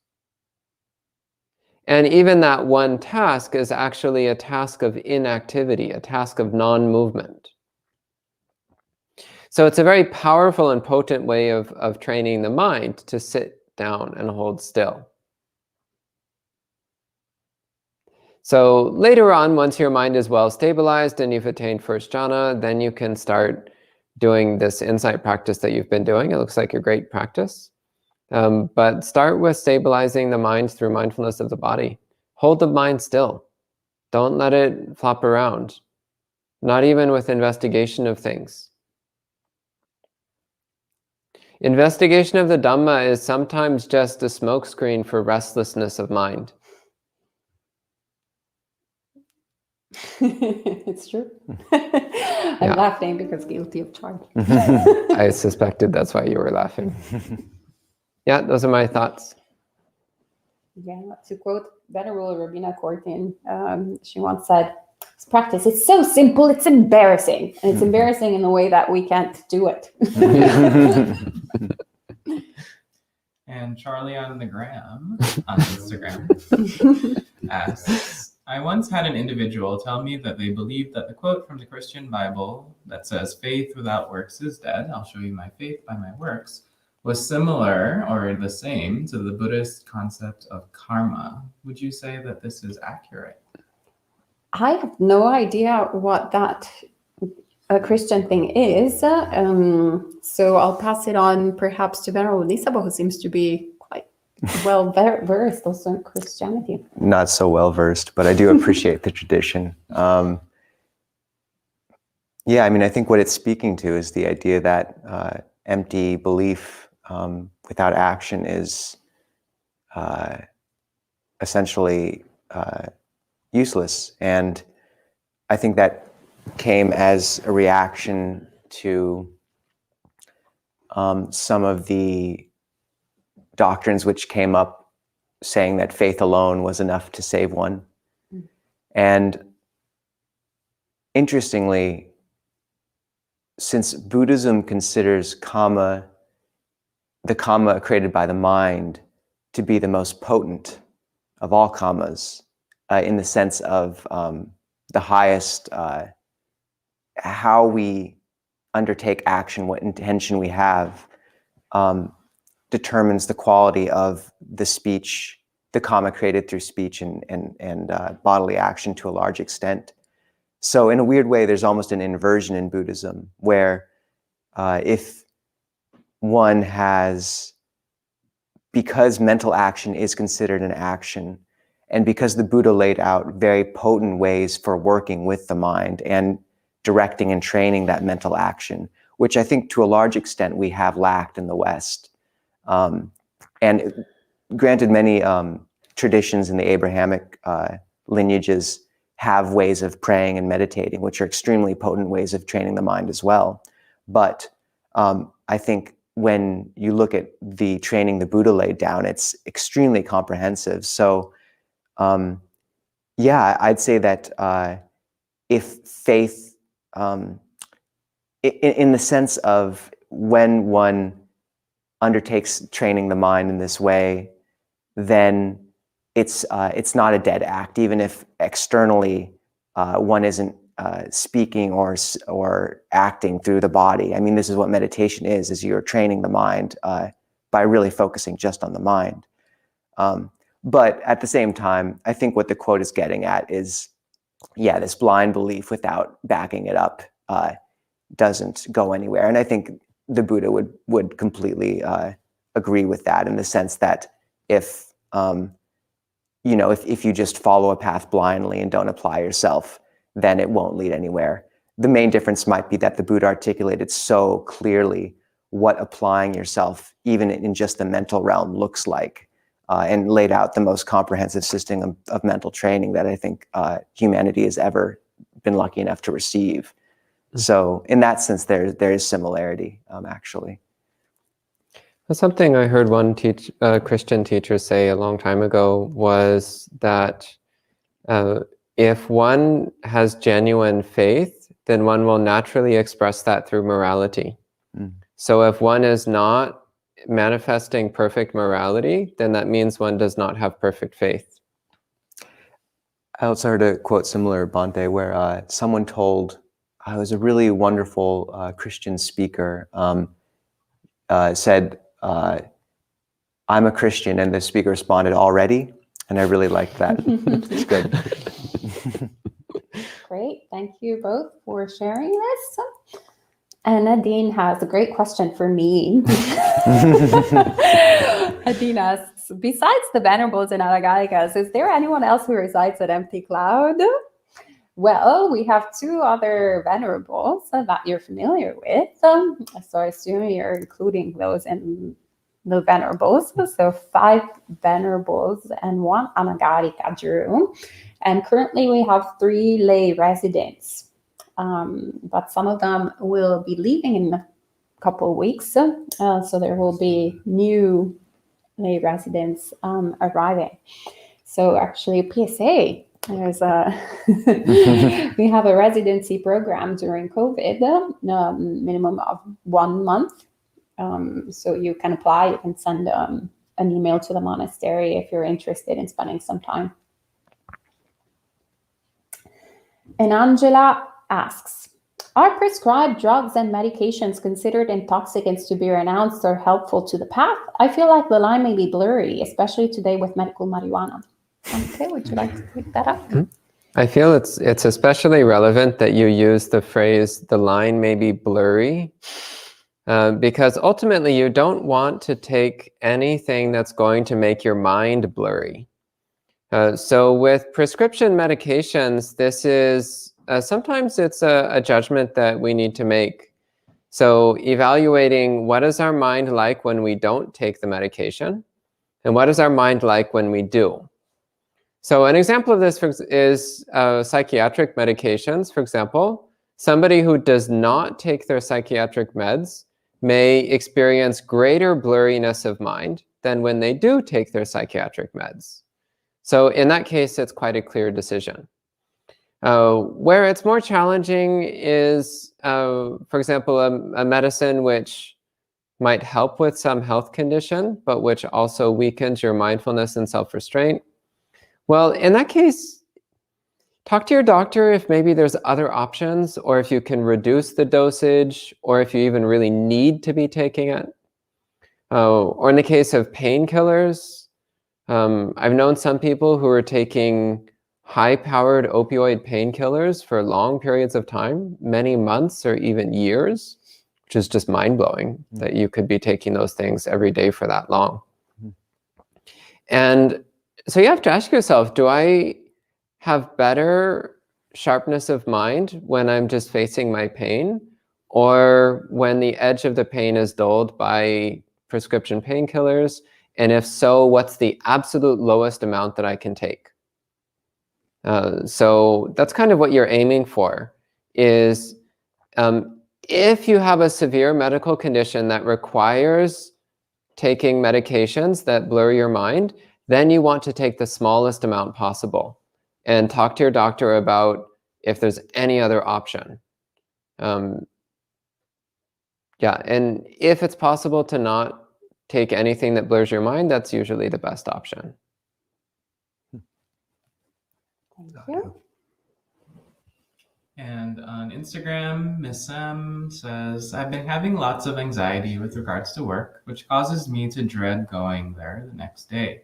And even that one task is actually a task of inactivity, a task of non-movement. So it's a very powerful and potent way of training the mind to sit down and hold still. So later on, once your mind is well stabilized and you've attained first jhana, then you can start doing this insight practice that you've been doing. It looks like a great practice. But start with stabilizing the mind through mindfulness of the body. Hold the mind still. Don't let it flop around. Not even with investigation of things. Investigation of the Dhamma is sometimes just a smokescreen for restlessness of mind. It's true. I'm laughing because guilty of charge. I suspected that's why you were laughing. Yeah, those are my thoughts. Yeah, to quote Venerable Rabina Kortin, she once said, this practice is so simple, it's embarrassing. And it's embarrassing in the way that we can't do it. And Charlie on the gram, on Instagram, asks, I once had an individual tell me that they believed that the quote from the Christian Bible that says, faith without works is dead, I'll show you my faith by my works, was similar or the same to the Buddhist concept of karma. Would you say that this is accurate? I have no idea what that Christian thing is. So I'll pass it on perhaps to Venerable Nisaba, who seems to be quite well versed also in Christianity. Not so well versed, but I do appreciate the tradition. Yeah, I mean, I think what it's speaking to is the idea that empty belief without action is essentially useless. And I think that came as a reaction to some of the doctrines which came up saying that faith alone was enough to save one. Mm. And interestingly, since Buddhism considers the karma created by the mind to be the most potent of all karmas, in the sense of the highest, how we undertake action, what intention we have, determines the quality of the speech, the karma created through speech and bodily action to a large extent. So in a weird way, there's almost an inversion in Buddhism where if one has, because mental action is considered an action, and because the Buddha laid out very potent ways for working with the mind and directing and training that mental action, which I think to a large extent we have lacked in the West. And granted, many traditions in the Abrahamic lineages have ways of praying and meditating, which are extremely potent ways of training the mind as well. But I think when you look at the training the Buddha laid down, it's extremely comprehensive. So yeah, I'd say that if faith, in the sense of when one undertakes training the mind in this way, then it's not a dead act, even if externally one isn't speaking or acting through the body. I mean, this is what meditation is you're training the mind by really focusing just on the mind. But at the same time, I think what the quote is getting at is, yeah, this blind belief without backing it up doesn't go anywhere. And I think the Buddha would completely agree with that, in the sense that if you just follow a path blindly and don't apply yourself, then it won't lead anywhere. The main difference might be that the Buddha articulated so clearly what applying yourself, even in just the mental realm, looks like, and laid out the most comprehensive system of mental training that I think humanity has ever been lucky enough to receive. So in that sense, there is similarity, actually. Something I heard one Christian teacher say a long time ago was that if one has genuine faith, then one will naturally express that through morality. Mm. So if one is not manifesting perfect morality, then that means one does not have perfect faith. I also heard a quote similar, Bhante, where someone told, it was a really wonderful Christian speaker, said, I'm a Christian, and the speaker responded, already? And I really liked that. It's good. Great. Thank you both for sharing this. And Nadine has a great question for me. Nadine asks, besides the Venerables and Alagalikas, is there anyone else who resides at Empty Cloud? Well, we have two other Venerables that you're familiar with. So I assume you're including those in the Venerables. So 5 Venerables and 1 Anagarika Drew. And currently we have 3 lay residents. But some of them will be leaving in a couple of weeks. So there will be new lay residents arriving. So actually PSA, there's we have a residency program during COVID, minimum of 1 month. So you can apply, you can send an email to the monastery if you're interested in spending some time. And Angela asks, are prescribed drugs and medications considered intoxicants to be renounced or helpful to the path? I feel like the line may be blurry, especially today with medical marijuana. Okay, would you like to pick that up? I feel it's especially relevant that you use the phrase, the line may be blurry, because ultimately you don't want to take anything that's going to make your mind blurry. So with prescription medications, this is, sometimes it's a judgment that we need to make. So evaluating what is our mind like when we don't take the medication, and what is our mind like when we do. So an example of this is psychiatric medications. For example, somebody who does not take their psychiatric meds may experience greater blurriness of mind than when they do take their psychiatric meds. So in that case, it's quite a clear decision. Where it's more challenging is, for example, a medicine which might help with some health condition, but which also weakens your mindfulness and self-restraint. Well, in that case, talk to your doctor if maybe there's other options, or if you can reduce the dosage, or if you even really need to be taking it. Or in the case of painkillers, I've known some people who are taking high-powered opioid painkillers for long periods of time, many months or even years, which is just mind-blowing that you could be taking those things every day for that long. And so you have to ask yourself, do I have better sharpness of mind when I'm just facing my pain, or when the edge of the pain is dulled by prescription painkillers? And if so, what's the absolute lowest amount that I can take? So that's kind of what you're aiming for, is if you have a severe medical condition that requires taking medications that blur your mind, then you want to take the smallest amount possible and talk to your doctor about if there's any other option. Yeah, and if it's possible to not take anything that blurs your mind, that's usually the best option. Thank you. And on Instagram, Miss M says, I've been having lots of anxiety with regards to work, which causes me to dread going there the next day.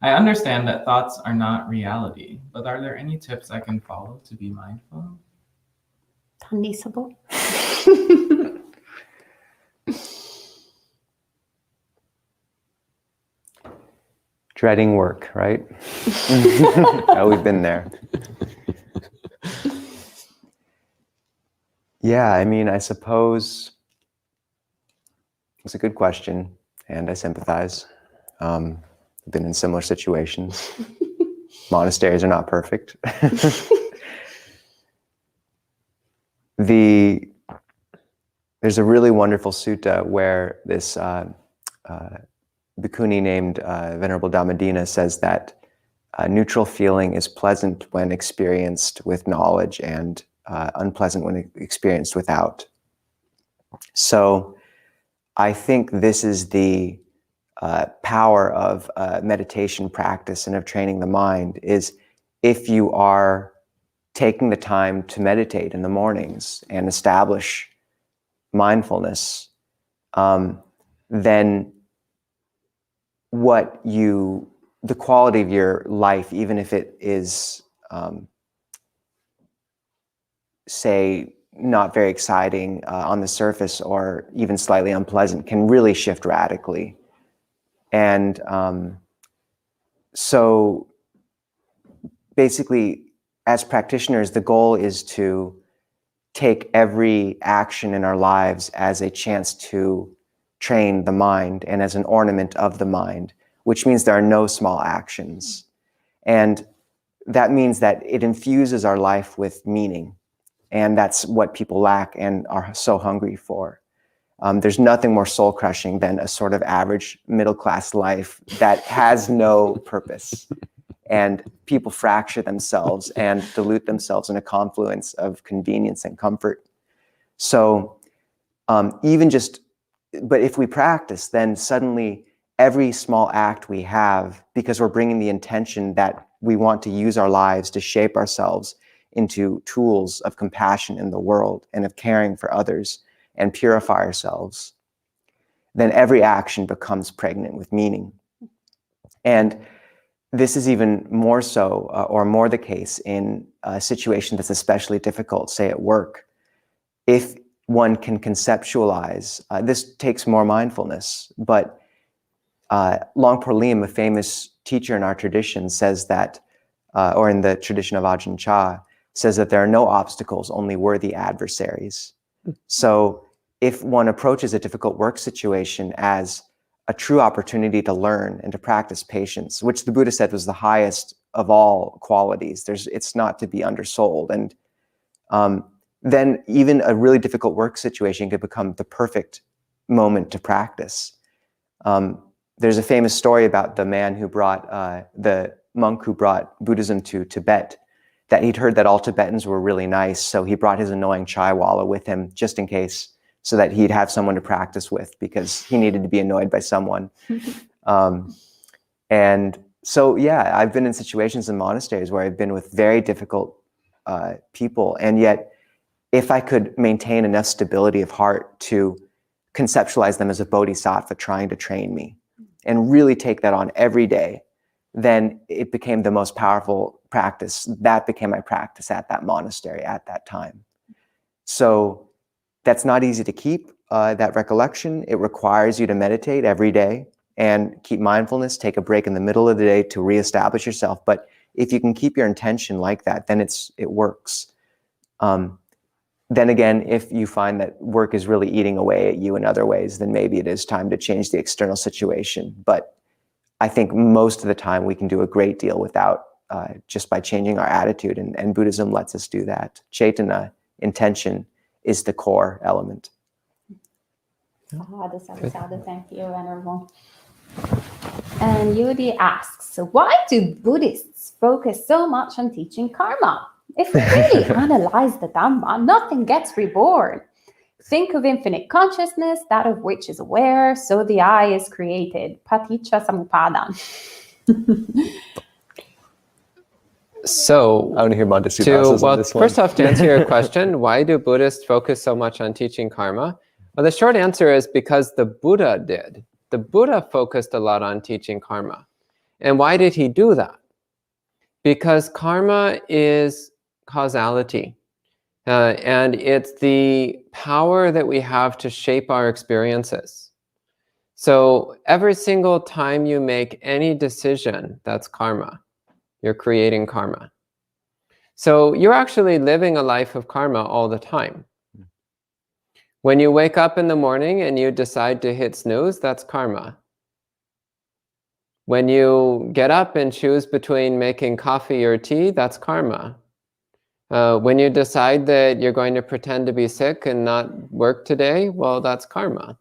I understand that thoughts are not reality, but are there any tips I can follow to be mindful? Tannisable. Dreading work, right? Oh, we've been there. Yeah, I mean, I suppose it's a good question, and I sympathize. I've been in similar situations. Monasteries are not perfect. There's a really wonderful sutta where this bhikkhuni named Venerable Dhammadina says that neutral feeling is pleasant when experienced with knowledge and unpleasant when experienced without. So I think this is the power of meditation practice and of training the mind, is if you are taking the time to meditate in the mornings and establish mindfulness, then the quality of your life, even if it is, say, not very exciting on the surface or even slightly unpleasant, can really shift radically. And so basically, as practitioners, the goal is to take every action in our lives as a chance to train the mind and as an ornament of the mind, which means there are no small actions. And that means that it infuses our life with meaning. And that's what people lack and are so hungry for. There's nothing more soul-crushing than a sort of average middle-class life that has no purpose. And people fracture themselves and dilute themselves in a confluence of convenience and comfort. So but if we practice, then suddenly every small act we have, because we're bringing the intention that we want to use our lives to shape ourselves into tools of compassion in the world and of caring for others and purify ourselves, then every action becomes pregnant with meaning. And this is even more so or more the case in a situation that's especially difficult, say at work. If one can conceptualize, this takes more mindfulness, but Longpo Lim, a famous teacher in our tradition, says that, or in the tradition of Ajahn Chah, says that there are no obstacles, only worthy adversaries. So if one approaches a difficult work situation as a true opportunity to learn and to practice patience, which the Buddha said was the highest of all qualities, it's not to be undersold. And then even a really difficult work situation could become the perfect moment to practice. There's a famous story about the man who brought, the monk who brought Buddhism to Tibet, that he'd heard that all Tibetans were really nice, so he brought his annoying chaiwala with him just in case, so that he'd have someone to practice with, because he needed to be annoyed by someone. And so, yeah, I've been in situations in monasteries where I've been with very difficult people, and yet if I could maintain enough stability of heart to conceptualize them as a bodhisattva trying to train me, and really take that on every day, then it became the most powerful practice. That became my practice at that monastery at that time. So that's not easy to keep, that recollection. It requires you to meditate every day and keep mindfulness, take a break in the middle of the day to reestablish yourself. But if you can keep your intention like that, then it works. Then again, if you find that work is really eating away at you in other ways, then maybe it is time to change the external situation. But I think most of the time we can do a great deal without, just by changing our attitude, and Buddhism lets us do that. Chaitana, intention, is the core element. Sadhu, sadhu, sadhu. Thank you, Venerable. And Yudi asks, why do Buddhists focus so much on teaching karma? If we really analyze the Dharma, nothing gets reborn. Think of infinite consciousness, that of which is aware, so the I is created. Paticca Samuppada. So, I want to hear Montasudasa's on this one. First off, to answer your question, why do Buddhists focus so much on teaching karma? Well, the short answer is because the Buddha did. The Buddha focused a lot on teaching karma. And why did he do that? Because karma is causality. And it's the power that we have to shape our experiences. So every single time you make any decision, that's karma. You're creating karma. So you're actually living a life of karma all the time. When you wake up in the morning and you decide to hit snooze, that's karma. When you get up and choose between making coffee or tea, that's karma. When you decide that you're going to pretend to be sick and not work today, well, that's karma.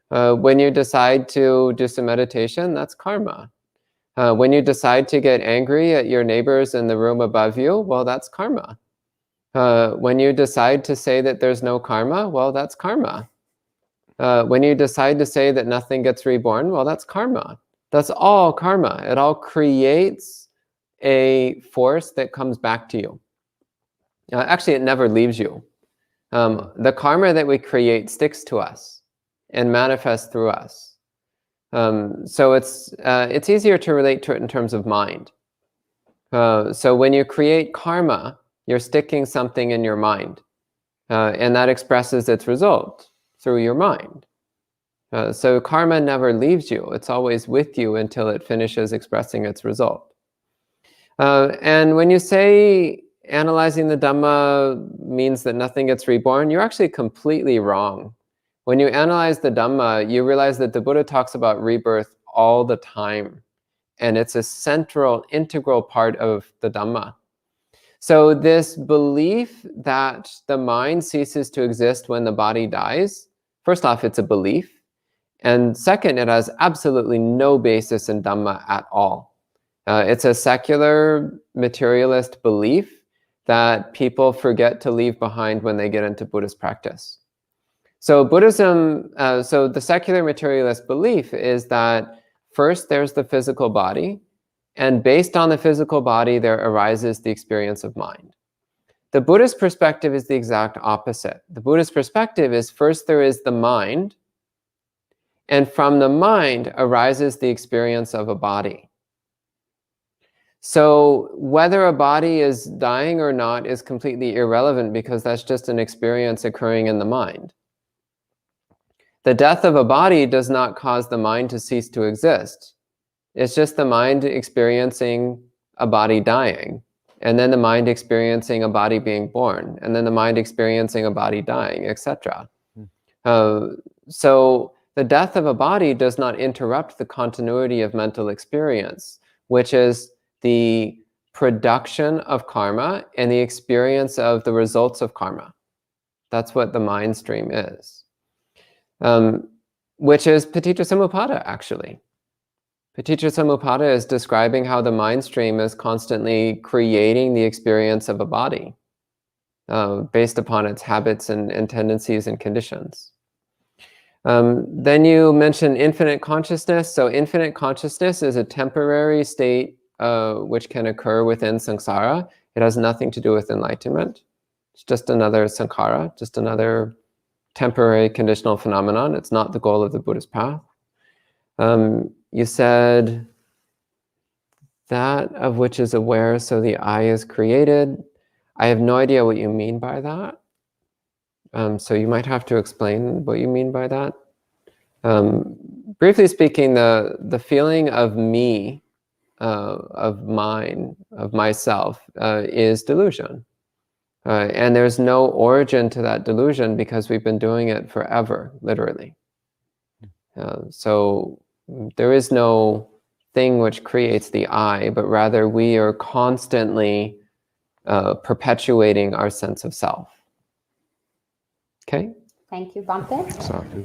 When you decide to do some meditation, that's karma. When you decide to get angry at your neighbors in the room above you, well, that's karma. When you decide to say that there's no karma, well, that's karma. When you decide to say that nothing gets reborn, well, that's karma. That's all karma. It all creates a force that comes back to you. Actually, it never leaves you. The karma that we create sticks to us and manifests through us. So it's easier to relate to it in terms of mind. So when you create karma, you're sticking something in your mind, and that expresses its result through your mind. So karma never leaves you. It's always with you until it finishes expressing its result. And when you say analyzing the Dhamma means that nothing gets reborn, you're actually completely wrong. When you analyze the Dhamma, you realize that the Buddha talks about rebirth all the time. And it's a central, integral part of the Dhamma. So this belief that the mind ceases to exist when the body dies, first off, it's a belief. And second, it has absolutely no basis in Dhamma at all. It's a secular materialist belief that people forget to leave behind when they get into Buddhist practice. So Buddhism, so the secular materialist belief is that first there's the physical body, and based on the physical body, there arises the experience of mind. The Buddhist perspective is the exact opposite. The Buddhist perspective is first there is the mind, and from the mind arises the experience of a body. So whether a body is dying or not is completely irrelevant, because that's just an experience occurring in the mind. The death of a body does not cause the mind to cease to exist. It's just the mind experiencing a body dying, and then the mind experiencing a body being born, and then the mind experiencing a body dying, etc. So the death of a body does not interrupt the continuity of mental experience, which is the production of karma and the experience of the results of karma. That's what the mind stream is, which is Paticca Samuppada, actually. Paticca Samuppada is describing how the mind stream is constantly creating the experience of a body based upon its habits and tendencies and conditions. Then you mentioned infinite consciousness. So infinite consciousness is a temporary state which can occur within samsara. It has nothing to do with enlightenment. It's just another sankhara, just another temporary conditional phenomenon. It's not the goal of the Buddhist path. You said that of which is aware, so the I is created. I have no idea what you mean by that. So you might have to explain what you mean by that. Briefly speaking, the feeling of me, of mine, of myself, is delusion. And there's no origin to that delusion because we've been doing it forever, literally. So there is no thing which creates the I, but rather we are constantly perpetuating our sense of self. Okay? Thank you, Bhante. Sadhu.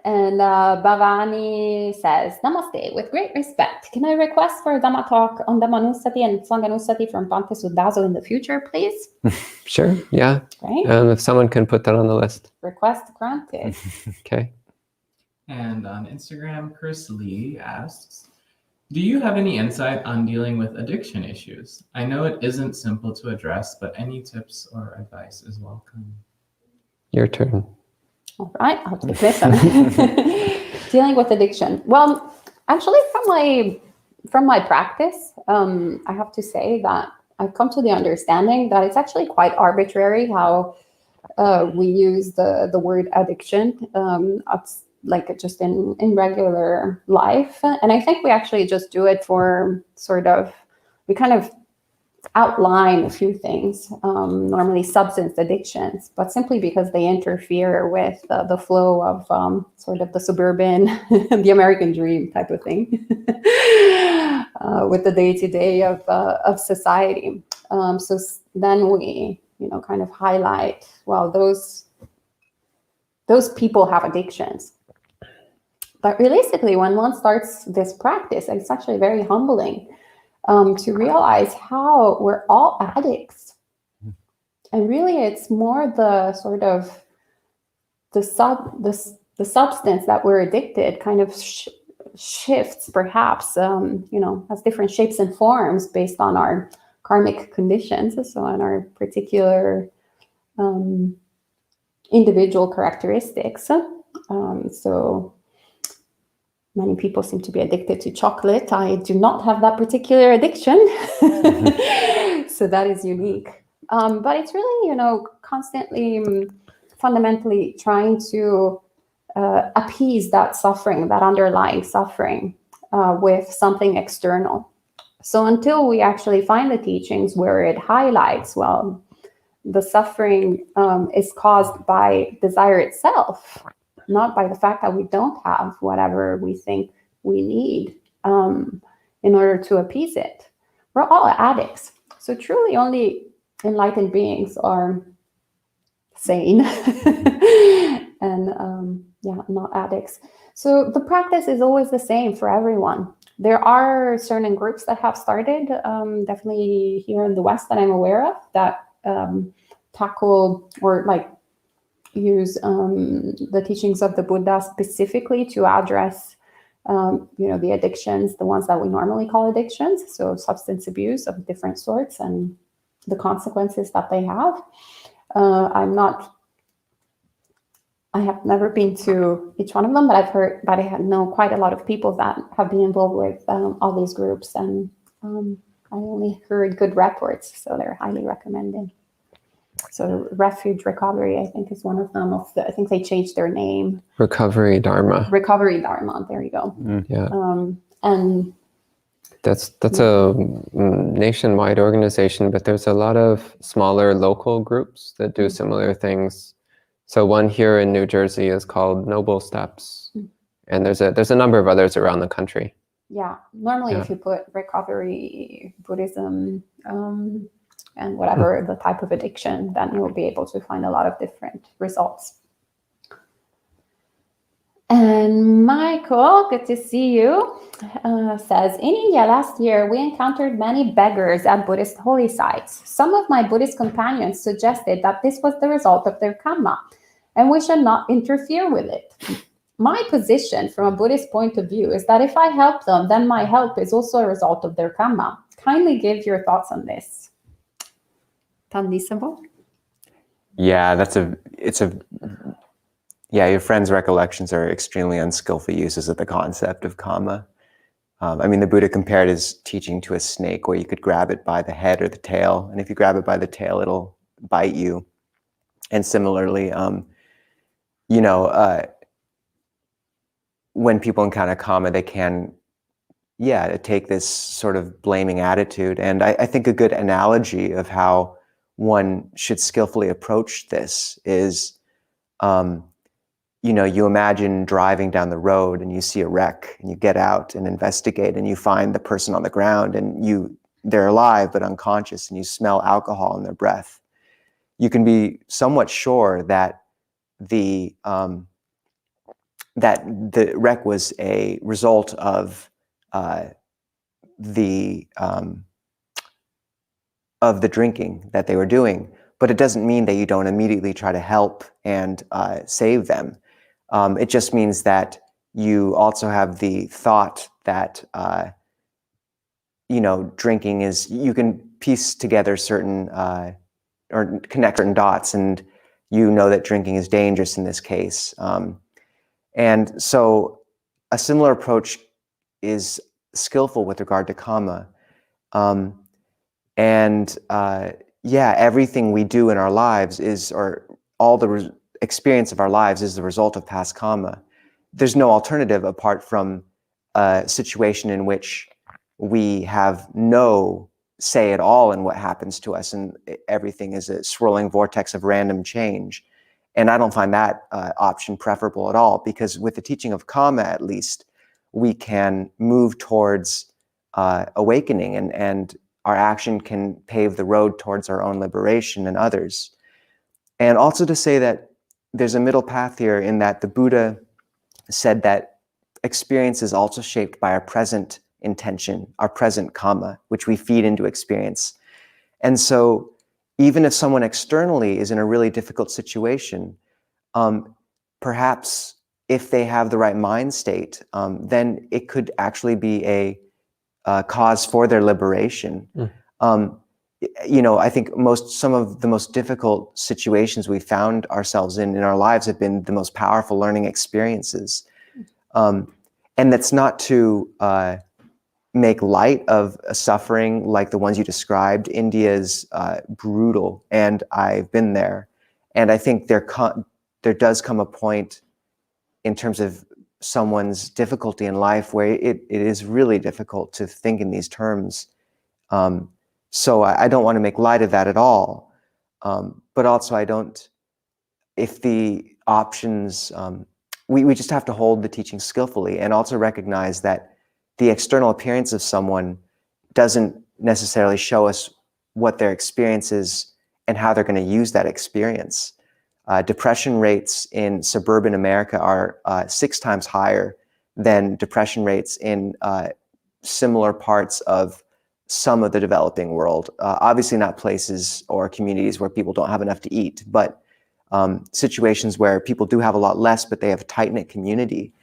And Bhavani says, Namaste, with great respect. Can I request for a Dhamma talk on Dhammanusati and Sanganusati from Bhante Sudaso in the future, please? Sure, yeah. Right? If someone can put that on the list. Request granted. Okay. And on Instagram, Chris Lee asks, do you have any insight on dealing with addiction issues? I know it isn't simple to address, but any tips or advice is welcome. Your turn. All right, I'll take this one. Dealing with addiction. Well, actually, from my practice, I have to say that I've come to the understanding that it's actually quite arbitrary how we use the word addiction. It's like just in regular life, and I think we actually just do it for we kind of outline a few things, normally substance addictions, but simply because they interfere with the flow of sort of the suburban, the American dream type of thing, with the day-to-day of society. So then we, kind of highlight, well, those people have addictions. But realistically, when one starts this practice, it's actually very humbling to realize how we're all addicts. And really, it's more the sort of the substance that we're addicted kind of shifts, perhaps, has different shapes and forms based on our karmic conditions, so on our particular individual characteristics. So many people seem to be addicted to chocolate. I do not have that particular addiction. So that is unique. But it's really, constantly, fundamentally trying to appease that suffering, that underlying suffering with something external. So until we actually find the teachings where it highlights, well, the suffering is caused by desire itself, not by the fact that we don't have whatever we think we need in order to appease it. We're all addicts. So truly only enlightened beings are sane and not addicts. So the practice is always the same for everyone. There are certain groups that have started, definitely here in the West that I'm aware of, that tackle or use the teachings of the Buddha specifically to address, the addictions, the ones that we normally call addictions, so substance abuse of different sorts and the consequences that they have. I have never been to each one of them, but I've heard, but I know quite a lot of people that have been involved with all these groups, and only heard good reports, so they're highly recommended. So Refuge Recovery, I think, is one of them. I think they changed their name. Recovery Dharma. Recovery Dharma. There you go. Yeah. And That's a nationwide organization, but there's a lot of smaller local groups that do similar things. So one here in New Jersey is called Noble Steps, and there's a number of others around the country. yeah, normally if you put recovery, Buddhism, and whatever the type of addiction, then you'll be able to find a lot of different results. And Michael, good to see you, says, in India last year, we encountered many beggars at Buddhist holy sites. Some of my Buddhist companions suggested that this was the result of their karma, and we should not interfere with it. My position from a Buddhist point of view is that if I help them, then my help is also a result of their karma. Kindly give your thoughts on this. Tannisable? Yeah, your friend's recollections are extremely unskillful uses of the concept of karma. I mean, the Buddha compared his teaching to a snake where you could grab it by the head or the tail. And if you grab it by the tail, it'll bite you. And similarly, when people encounter karma, they can, take this sort of blaming attitude. And I think a good analogy of how one should skillfully approach this is, you imagine driving down the road and you see a wreck and you get out and investigate and you find the person on the ground and they're alive but unconscious and you smell alcohol in their breath. You can be somewhat sure that the wreck was a result of the drinking that they were doing, but it doesn't mean that you don't immediately try to help and save them. It just means that you also have the thought that drinking is, you can piece together certain or connect certain dots, and you know that drinking is dangerous in this case. And so a similar approach is skillful with regard to karma. Everything we do in our lives all the experience of our lives is the result of past karma. There's no alternative apart from a situation in which we have no say at all in what happens to us, and everything is a swirling vortex of random change. And I don't find that option preferable at all, because with the teaching of karma, at least, we can move towards awakening, and our action can pave the road towards our own liberation and others. And also to say that there's a middle path here, in that the Buddha said that experience is also shaped by our present intention, our present karma, which we feed into experience. And so even if someone externally is in a really difficult situation, perhaps if they have the right mind state, then it could actually be a cause for their liberation. I think some of the most difficult situations we found ourselves in our lives have been the most powerful learning experiences. And that's not to make light of a suffering like the ones you described. India is brutal, and I've been there. And I think there does come a point in terms of someone's difficulty in life where it is really difficult to think in these terms. So I don't want to make light of that at all. But also if the options, we just have to hold the teaching skillfully, and also recognize that the external appearance of someone doesn't necessarily show us what their experience is and how they're going to use that experience. Depression rates in suburban America are 6 times higher than depression rates in similar parts of some of the developing world. Obviously not places or communities where people don't have enough to eat, but situations where people do have a lot less, but they have a tight-knit community.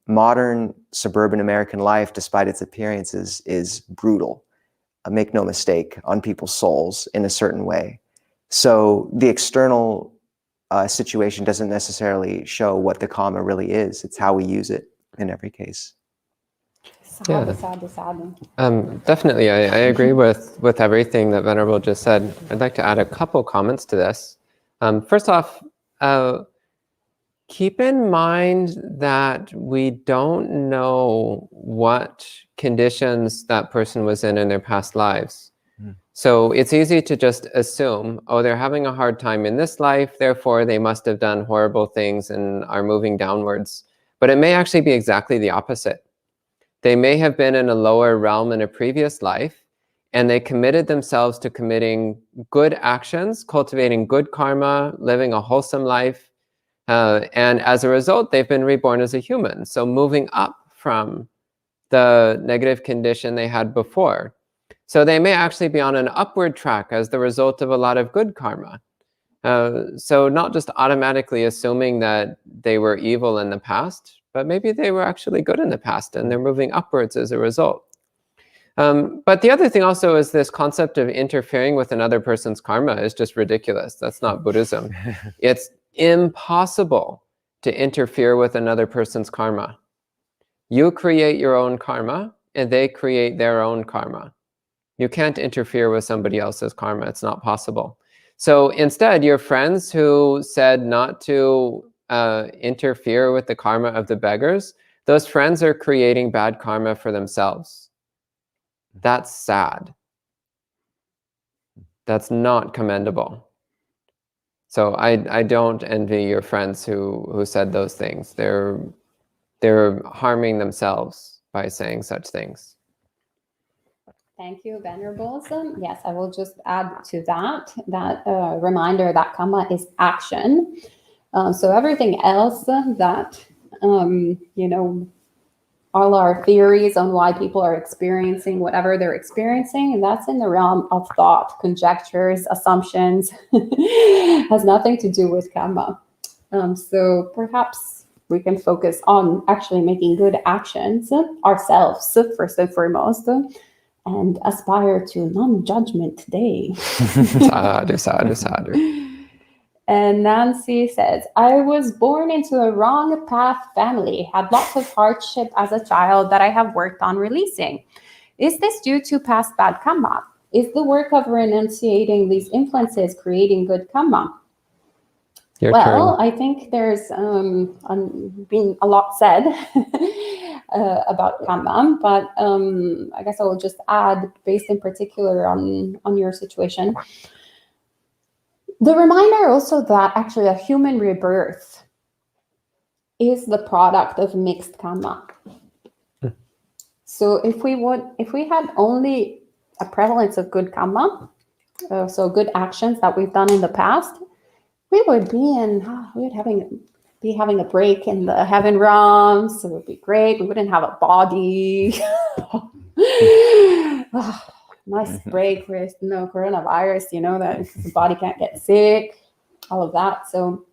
Modern suburban American life, despite its appearances, is brutal. Make no mistake, on people's souls in a certain way. So the external situation doesn't necessarily show what the karma really is. It's how we use it in every case. Sadhu, Yeah. sadhu, sadhu. Definitely, I agree with everything that Venerable just said. I'd like to add a couple comments to this. First off, keep in mind that we don't know what conditions that person was in their past lives. So it's easy to just assume, oh, they're having a hard time in this life, therefore they must have done horrible things and are moving downwards. But it may actually be exactly the opposite. They may have been in a lower realm in a previous life, and they committed themselves to committing good actions, cultivating good karma, living a wholesome life. And as a result, they've been reborn as a human. So moving up from the negative condition they had before. So they may actually be on an upward track as the result of a lot of good karma. So not just automatically assuming that they were evil in the past, but maybe they were actually good in the past and they're moving upwards as a result. But the other thing also is this concept of interfering with another person's karma is just ridiculous. That's not Buddhism. It's impossible to interfere with another person's karma. You create your own karma and they create their own karma. You can't interfere with somebody else's karma. It's not possible. So instead, your friends who said not to interfere with the karma of the beggars, those friends are creating bad karma for themselves. That's sad. That's not commendable. So I don't envy your friends who said those things. They're harming themselves by saying such things. Thank you, Venerables. Yes, I will just add to that reminder that karma is action. So everything else that, all our theories on why people are experiencing whatever they're experiencing, that's in the realm of thought, conjectures, assumptions, has nothing to do with karma. So perhaps we can focus on actually making good actions ourselves, first and foremost, and aspire to non-judgment day. Sadhu, sadhu, sadhu. And Nancy says, I was born into a wrong path family, had lots of hardship as a child that I have worked on releasing. Is this due to past bad karma? Is the work of renunciating these influences creating good karma? Your Well, turn. I think there's been a lot said about karma, but I guess I will just add, based in particular on your situation, the reminder also that actually a human rebirth is the product of mixed karma. So if we had only a prevalence of good karma, so good actions that we've done in the past, we would be having a break in the heaven realms. It would be great. We wouldn't have a body. Nice break with no coronavirus, that the body can't get sick, all of that. So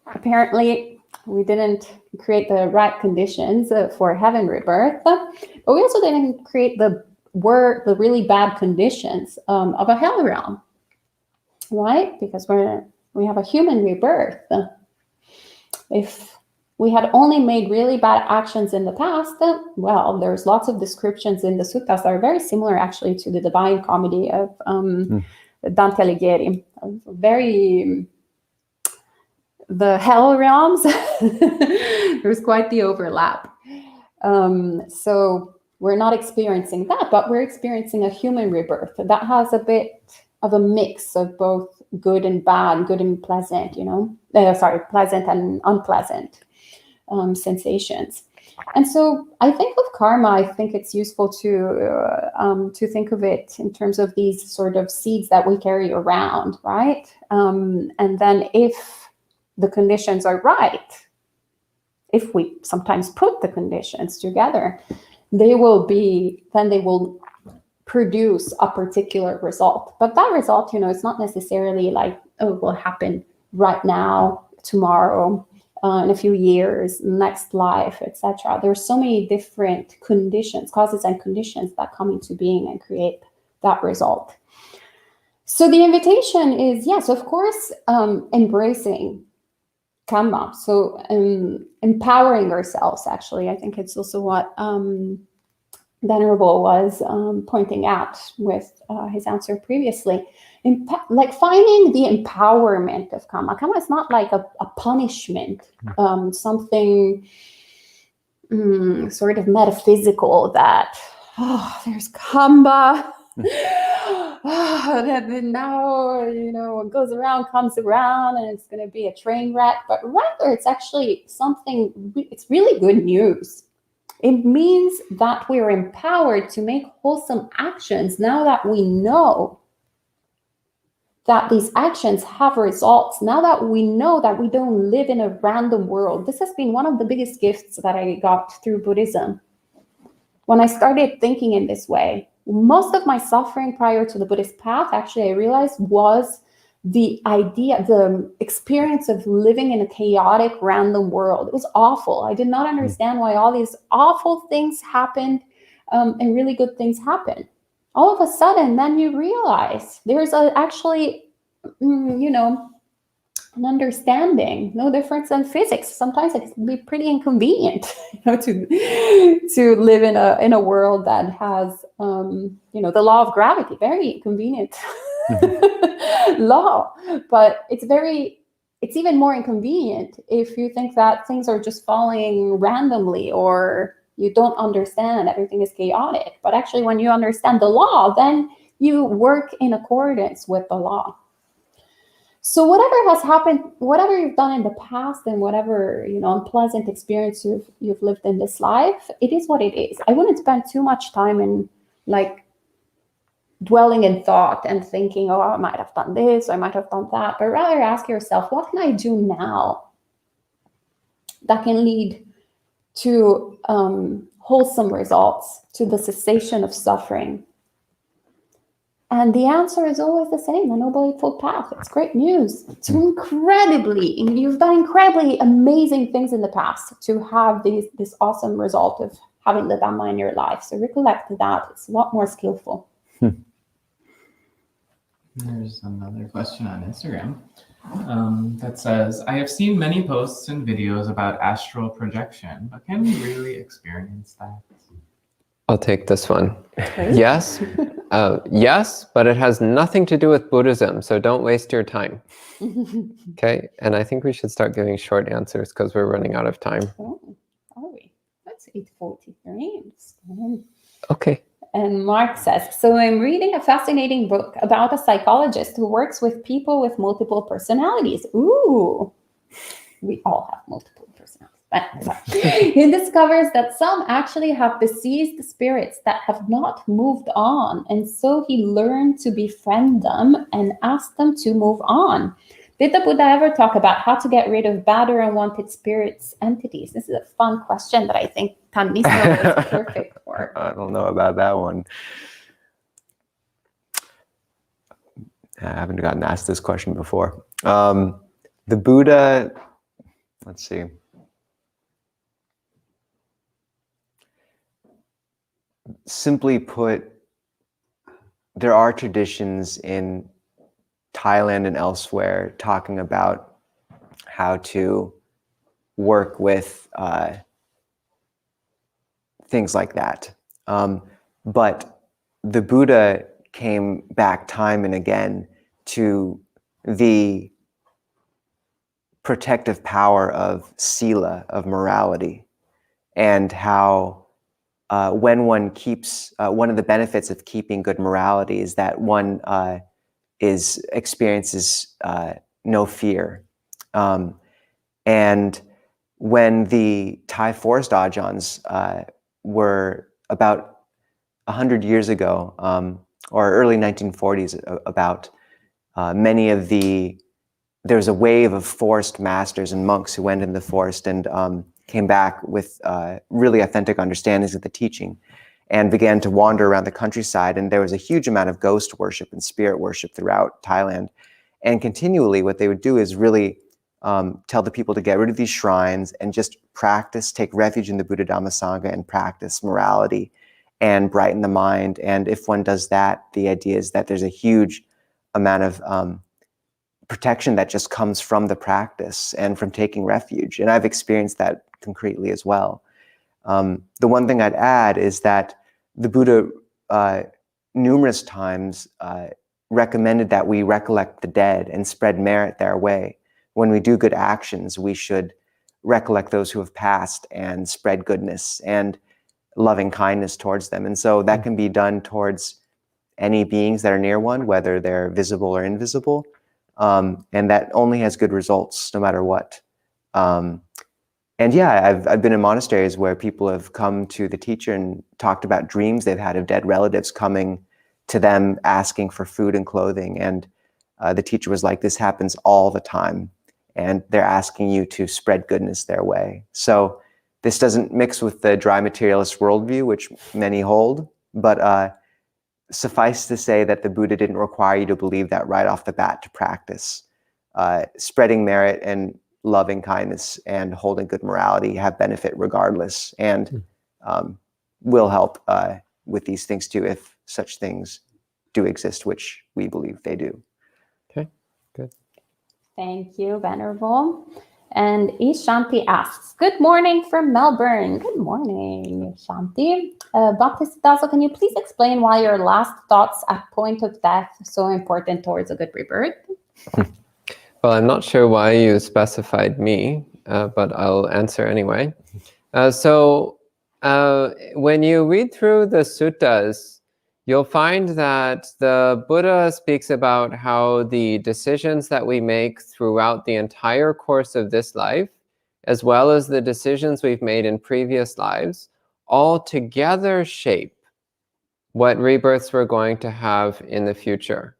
apparently we didn't create the right conditions for heaven rebirth, but we also didn't create the really bad conditions of a hell realm, right? Because we have a human rebirth. If we had only made really bad actions in the past, well, there's lots of descriptions in the suttas that are very similar actually to the Divine Comedy of Dante Alighieri. The hell realms, there's quite the overlap. So we're not experiencing that, but we're experiencing a human rebirth that has a bit of a mix of both good and bad, good and pleasant, pleasant and unpleasant sensations. And so I think with karma, I think it's useful to think of it in terms of these sort of seeds that we carry around, right? And then if the conditions are right, if we sometimes put the conditions together, they will produce a particular result. But that result, it's not necessarily like, oh, it will happen right now, tomorrow, in a few years, next life, etc. There's so many different conditions, causes and conditions that come into being and create that result. So the invitation is, yes, of course, embracing karma. So empowering ourselves, actually, I think it's also what Venerable was pointing out with his answer previously. Like finding the empowerment of karma. Karma is not like a punishment, something sort of metaphysical that, there's karma. That now, what goes around comes around, and it's going to be a train wreck. But rather, it's actually something, it's really good news. It means that we're empowered to make wholesome actions now that we know that these actions have results, now that we know that we don't live in a random world. This has been one of the biggest gifts that I got through Buddhism. When I started thinking in this way, most of my suffering prior to the Buddhist path, actually, I realized was the experience of living in a chaotic, random world. It was awful. I did not understand why all these awful things happened and really good things happened. All of a sudden, then you realize there's actually, an understanding, no difference than physics. Sometimes it can be pretty inconvenient, to live in a world that has, the law of gravity, very convenient law, but it's even more inconvenient if you think that things are just falling randomly, or you don't understand everything is chaotic. But actually, when you understand the law, then you work in accordance with the law. So whatever has happened, whatever you've done in the past, and whatever unpleasant experience you've lived in this life, it is what it is. I wouldn't spend too much time in dwelling in thought and thinking, oh, I might have done this, I might have done that, but rather ask yourself, what can I do now that can lead to wholesome results, to the cessation of suffering? And the answer is always the same: the Noble Eightfold Path. It's great news. You've done incredibly amazing things in the past to have this awesome result of having the Dhamma in your life. So recollect that. It's a lot more skillful. There's another question on Instagram that says, I have seen many posts and videos about astral projection, but can we really experience that? I'll take this one. Great. Yes. Yes, but it has nothing to do with Buddhism, so don't waste your time. Okay? And I think we should start giving short answers because we're running out of time. Oh, are we? That's 8:43. Okay. And Mark says, so I'm reading a fascinating book about a psychologist who works with people with multiple personalities. Ooh, we all have multiple personalities. He discovers that some actually have deceased spirits that have not moved on. And so he learned to befriend them and ask them to move on. Did the Buddha ever talk about how to get rid of bad or unwanted spirits, entities? This is a fun question that I think Tanmiso is perfect for. I don't know about that one. I haven't gotten asked this question before. The Buddha, let's see. Simply put, there are traditions in Thailand and elsewhere talking about how to work with things like that. But the Buddha came back time and again to the protective power of sila, of morality, and how when one keeps, one of the benefits of keeping good morality is that one experiences no fear. And when the Thai forest Ajahns were about 100 years ago, or early 1940s, about many of there was a wave of forest masters and monks who went in the forest and came back with really authentic understandings of the teaching and began to wander around the countryside. And there was a huge amount of ghost worship and spirit worship throughout Thailand. And continually what they would do is really tell the people to get rid of these shrines and just practice, take refuge in the Buddha Dhamma Sangha and practice morality and brighten the mind. And if one does that, the idea is that there's a huge amount of protection that just comes from the practice and from taking refuge. And I've experienced that concretely as well. The one thing I'd add is that the Buddha numerous times recommended that we recollect the dead and spread merit their way. When we do good actions, we should recollect those who have passed and spread goodness and loving kindness towards them. And so that can be done towards any beings that are near one, whether they're visible or invisible. And that only has good results no matter what. And yeah, I've been in monasteries where people have come to the teacher and talked about dreams they've had of dead relatives coming to them asking for food and clothing. And the teacher was like, this happens all the time. And they're asking you to spread goodness their way. So this doesn't mix with the dry materialist worldview, which many hold, but suffice to say that the Buddha didn't require you to believe that right off the bat to practice. Spreading merit and loving kindness and holding good morality have benefit regardless, and will help with these things too, if such things do exist, which we believe they do. Okay, good. Thank you, Venerable. And Ishanti asks, good morning from Melbourne. Good morning, Ishanti. Bhaktisiddhasa, can you please explain why your last thoughts at point of death are so important towards a good rebirth? Well, I'm not sure why you specified me, but I'll answer anyway. So when you read through the suttas, you'll find that the Buddha speaks about how the decisions that we make throughout the entire course of this life, as well as the decisions we've made in previous lives, all together shape what rebirths we're going to have in the future.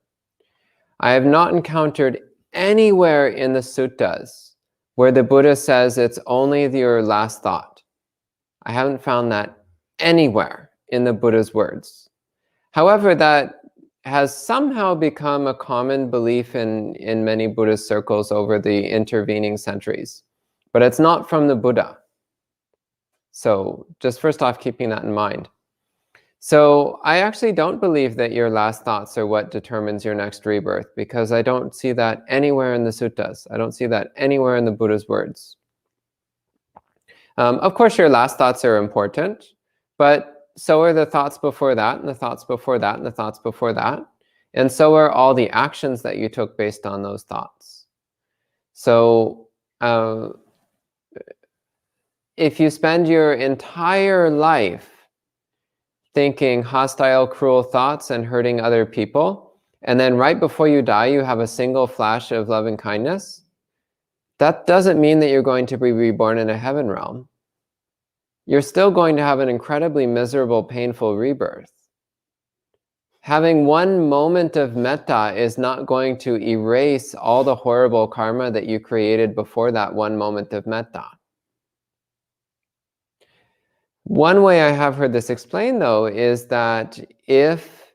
I have not encountered anywhere in the suttas where the Buddha says it's only your last thought. I haven't found that anywhere in the Buddha's words. However, that has somehow become a common belief in many Buddhist circles over the intervening centuries. But it's not from the Buddha. So just first off, keeping that in mind. So I actually don't believe that your last thoughts are what determines your next rebirth, because I don't see that anywhere in the suttas. I don't see that anywhere in the Buddha's words. Of course, your last thoughts are important, but so are the thoughts before that, and the thoughts before that, and the thoughts before that. And so are all the actions that you took based on those thoughts. So if you spend your entire life thinking hostile, cruel thoughts and hurting other people, and then right before you die, you have a single flash of loving kindness, that doesn't mean that you're going to be reborn in a heaven realm. You're still going to have an incredibly miserable, painful rebirth. Having one moment of metta is not going to erase all the horrible karma that you created before that one moment of metta. One way I have heard this explained, though, is that if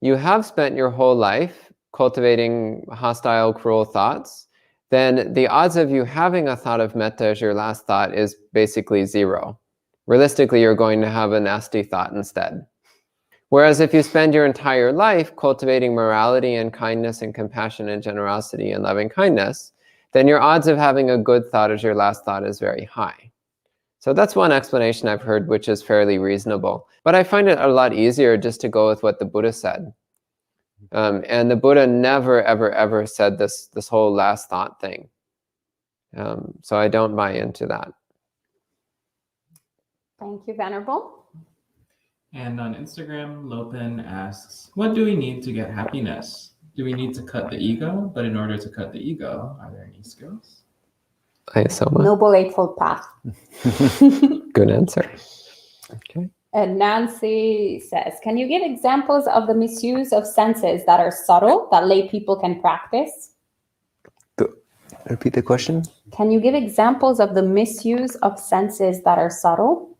you have spent your whole life cultivating hostile, cruel thoughts, then the odds of you having a thought of metta as your last thought is basically zero. Realistically, you're going to have a nasty thought instead. Whereas if you spend your entire life cultivating morality and kindness and compassion and generosity and loving kindness, then your odds of having a good thought as your last thought is very high. So that's one explanation I've heard, which is fairly reasonable. But I find it a lot easier just to go with what the Buddha said. And the Buddha never, ever, ever said this whole last thought thing. So I don't buy into that. Thank you, Venerable. And on Instagram, Lopin asks, what do we need to get happiness? Do we need to cut the ego? But in order to cut the ego, are there any skills? Ayasoma. Noble Eightfold Path. Good answer. Okay. And Nancy says, can you give examples of the misuse of senses that are subtle, that lay people can practice? Repeat the question. Can you give examples of the misuse of senses that are subtle?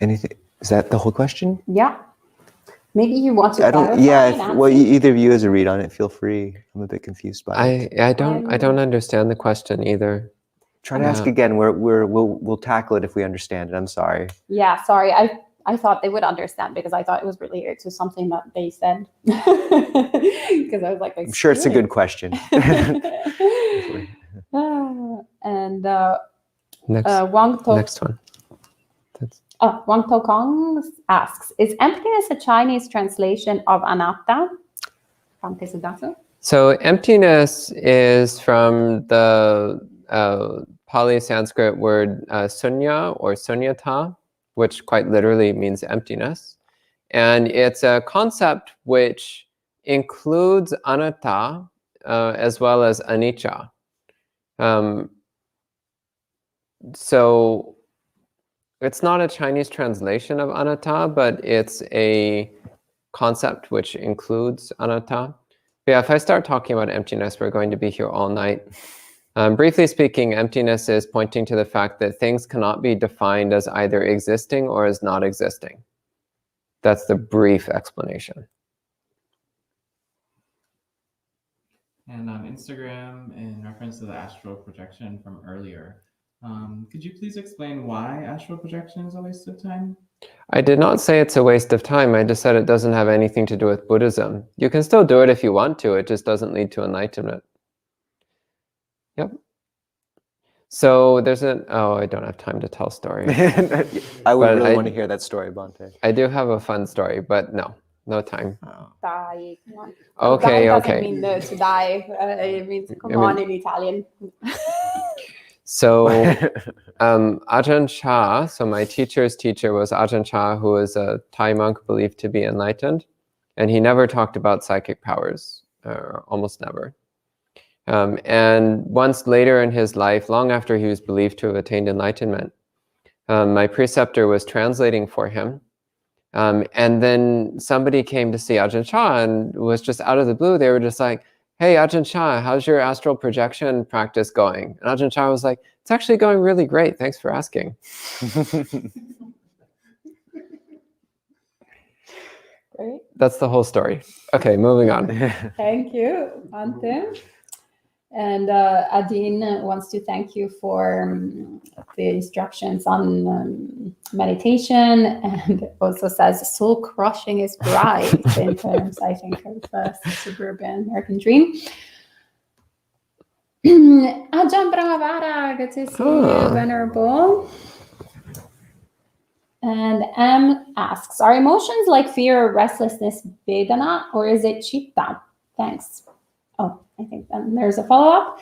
Anything? Is that the whole question? Yeah. Maybe you want to clarify. Yeah. Well, either of you as a read on it, feel free. I'm a bit confused by it. I don't understand the question either. Try to ask again. We'll tackle it if we understand it. I'm sorry. Yeah, sorry. I thought they would understand because I thought it was related to something that they said. Because I was like, I'm sure it's a good question. And Next one. Wang Tokong asks, is emptiness a Chinese translation of anatta? So emptiness is from the Pali Sanskrit word sunya or sunyata, which quite literally means emptiness. And it's a concept which includes anatta as well as anicca. So it's not a Chinese translation of anatta, but it's a concept which includes anatta. But yeah, if I start talking about emptiness, we're going to be here all night. Briefly speaking, emptiness is pointing to the fact that things cannot be defined as either existing or as not existing. That's the brief explanation. And on Instagram, in reference to the astral projection from earlier, could you please explain why astral projection is a waste of time? I did not say it's a waste of time. I just said it doesn't have anything to do with Buddhism. You can still do it if you want to. It just doesn't lead to enlightenment. Yep. So there's I don't have time to tell a story. I would really want to hear that story, Bhante. I do have a fun story, but no time. Oh. Die. Come on. Okay, Die okay. doesn't mean to die. It means come on in Italian. So Ajahn Chah, so my teacher's teacher was Ajahn Chah, who was a Thai monk believed to be enlightened. And he never talked about psychic powers, almost never. And once later in his life, long after he was believed to have attained enlightenment, my preceptor was translating for him. And then somebody came to see Ajahn Chah and was just out of the blue. They were just like, hey, Ajahn Chah, how's your astral projection practice going? And Ajahn Chah was like, it's actually going really great. Thanks for asking. Great. That's the whole story. Okay, moving on. Thank you, Ante. And Adine wants to thank you for the instructions on meditation, and also says soul crushing is bright in terms, I think, of Suburban American Dream. Ajahn Brahmavara, good to see you, Venerable. And M asks, are emotions like fear or restlessness Vedana, or is it Chitta? Thanks. Oh, I think then there's a follow-up.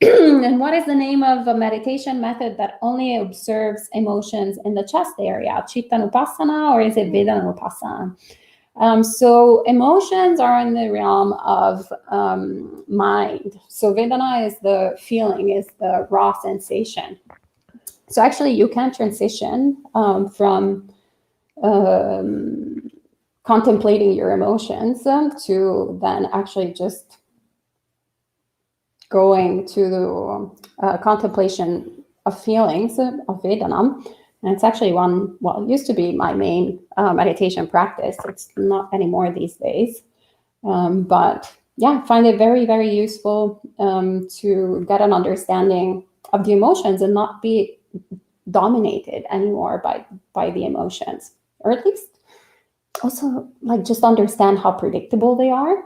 And what is the name of a meditation method that only observes emotions in the chest area? Chittanupassana, or is it Vedanupassana? So emotions are in the realm of mind. So Vedana is the feeling, is the raw sensation. So actually you can transition from contemplating your emotions to then actually just going to the contemplation of feelings of Vedana. And it's actually it used to be my main meditation practice. It's not anymore these days. But yeah, I find it very, very useful to get an understanding of the emotions and not be dominated anymore by the emotions. Or at least also like just understand how predictable they are.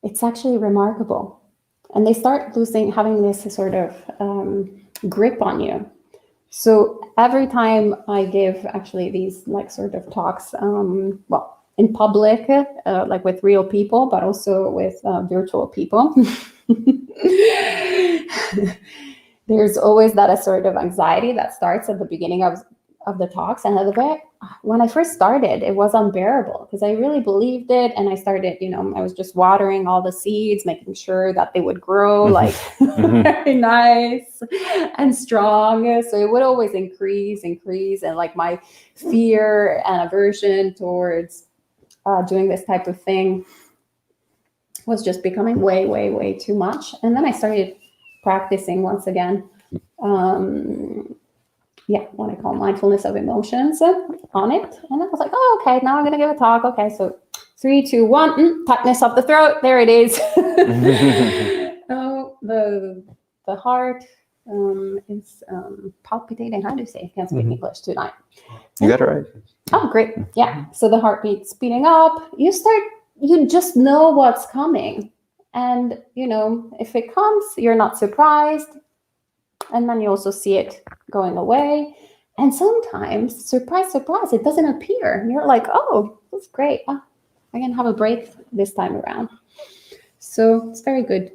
It's actually remarkable. And they start having this sort of grip on you. So every time I give actually these like sort of talks, in public, like with real people, but also with virtual people, there's always that sort of anxiety that starts at the beginning of the talks. And when I first started, it was unbearable because I really believed it. And I started, I was just watering all the seeds, making sure that they would grow like very nice and strong. So it would always increase. And like my fear and aversion towards doing this type of thing was just becoming way, way, way too much. And then I started practicing once again. What I call mindfulness of emotions on it. And I was like, oh, okay, now I'm going to give a talk. Okay, so 3, 2, 1, tightness of the throat. There it is. The heart is palpitating. How do you say? I can't speak English tonight. You got it right. Oh, great. Yeah. So the heartbeat speeding up. You just know what's coming. And, if it comes, you're not surprised. And then you also see it going away. And sometimes, surprise, surprise, it doesn't appear. And you're like, oh, that's great. I can have a break this time around. So it's very good.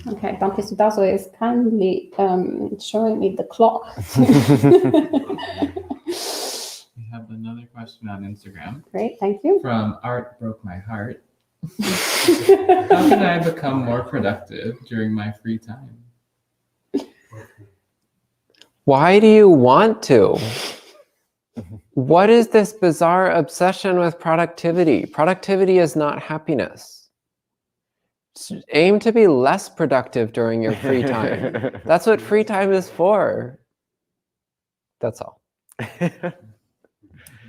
Okay, Bhante Sudaso is kindly showing me the clock. We have another question on Instagram. Great, thank you. From Art Broke My Heart. How can I become more productive during my free time? Why do you want to? What is this bizarre obsession with productivity? Productivity is not happiness. Aim to be less productive during your free time. That's what free time is for. That's all.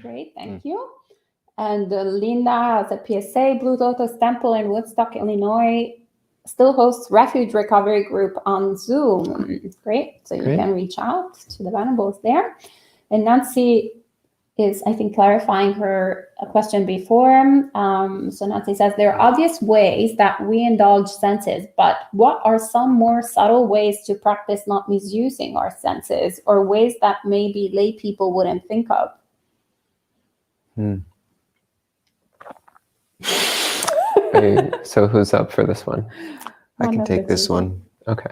Great, thank you. And Linda has a PSA. Blue Lotus Temple in Woodstock, Illinois still hosts Refuge Recovery Group on Zoom. Great, so you can reach out to the Venerables there. And Nancy is, I think, clarifying her question before. So Nancy says, there are obvious ways that we indulge senses, but what are some more subtle ways to practice not misusing our senses, or ways that maybe lay people wouldn't think of? So who's up for this one? I can take this one. Okay.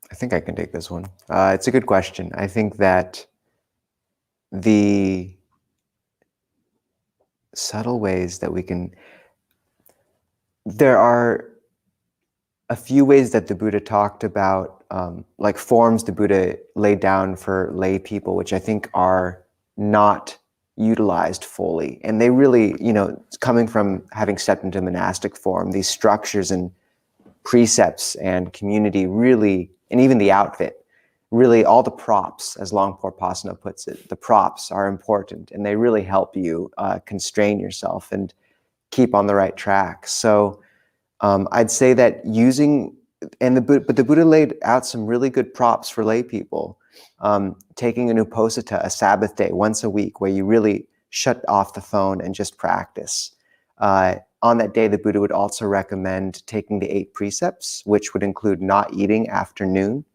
I think I can take this one. It's a good question. I think that the subtle ways that we can, there are a few ways that the Buddha talked about, like forms the Buddha laid down for lay people, which I think are not utilized fully. And they really, coming from having stepped into monastic form, these structures and precepts and community really, and even the outfit, really all the props, as Longpo Pasana puts it, the props are important, and they really help you constrain yourself and keep on the right track. So I'd say that using, but the Buddha laid out some really good props for lay people. Taking an uposatha, a Sabbath day, once a week, where you really shut off the phone and just practice. On that day, the Buddha would also recommend taking the 8 precepts, which would include not eating after noon,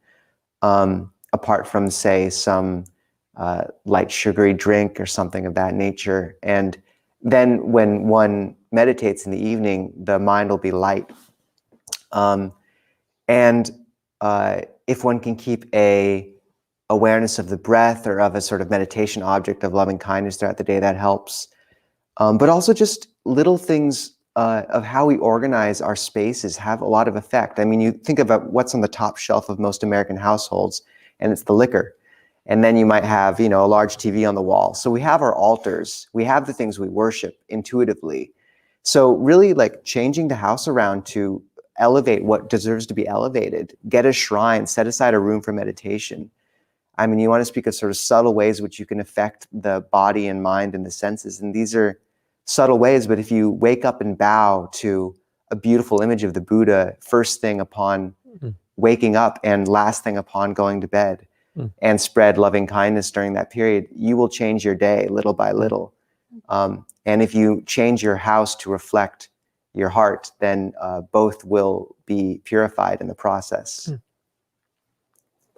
apart from, say, some light sugary drink or something of that nature. And then when one meditates in the evening, the mind will be light. If one can keep a awareness of the breath or of a sort of meditation object of loving kindness throughout the day, that helps. But also just little things of how we organize our spaces have a lot of effect. I mean, you think about what's on the top shelf of most American households, and it's the liquor. And then you might have, a large TV on the wall. So we have our altars, we have the things we worship intuitively. So really, like, changing the house around to elevate what deserves to be elevated, get a shrine, set aside a room for meditation. I mean, you want to speak of sort of subtle ways which you can affect the body and mind and the senses. And these are subtle ways, but if you wake up and bow to a beautiful image of the Buddha first thing upon waking up and last thing upon going to bed, and spread loving kindness during that period, you will change your day little by little. And if you change your house to reflect your heart, then both will be purified in the process.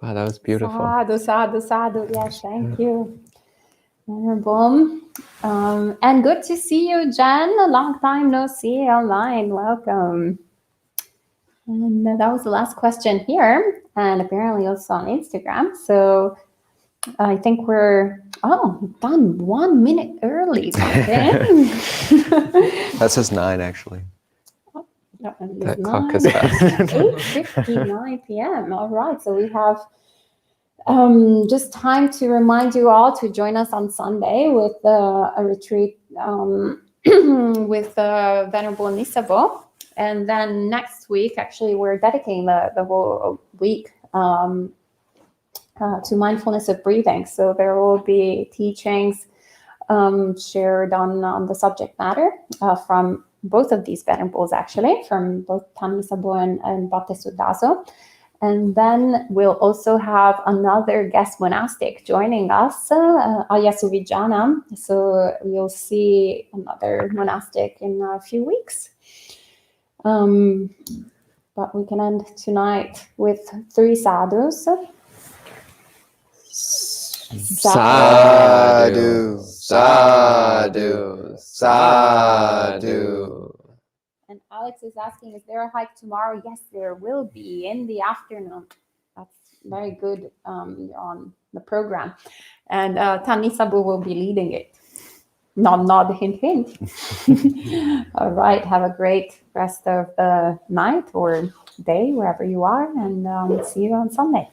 Wow, that was beautiful. Sadhu, sadhu, sadhu. Yes, thank you. Venerable. And good to see you, Jen. A long time no see online. Welcome. And that was the last question here, and apparently also on Instagram. So I think we're done 1 minute early. That says 9, actually. That clock is fast. 8:59 p.m. All right, so we have just time to remind you all to join us on Sunday with a retreat with Venerable Nisabo. And then next week, actually, we're dedicating the whole week to mindfulness of breathing. So there will be teachings shared on the subject matter from both of these venerables, actually, from both Tanisabu and Bhattisudaso. And then we'll also have another guest monastic joining us, Ayasu Vijana. So you'll see another monastic in a few weeks. But we can end tonight with 3 sadhus. Sadhu, sadhu, sadhu. And Alex is asking, is there a hike tomorrow? Yes, there will be in the afternoon. That's very good. You're on the program. And Tanisabu will be leading it. Nod, nod, hint, hint. All right. Have a great rest of the night or day, wherever you are. And see you on Sunday.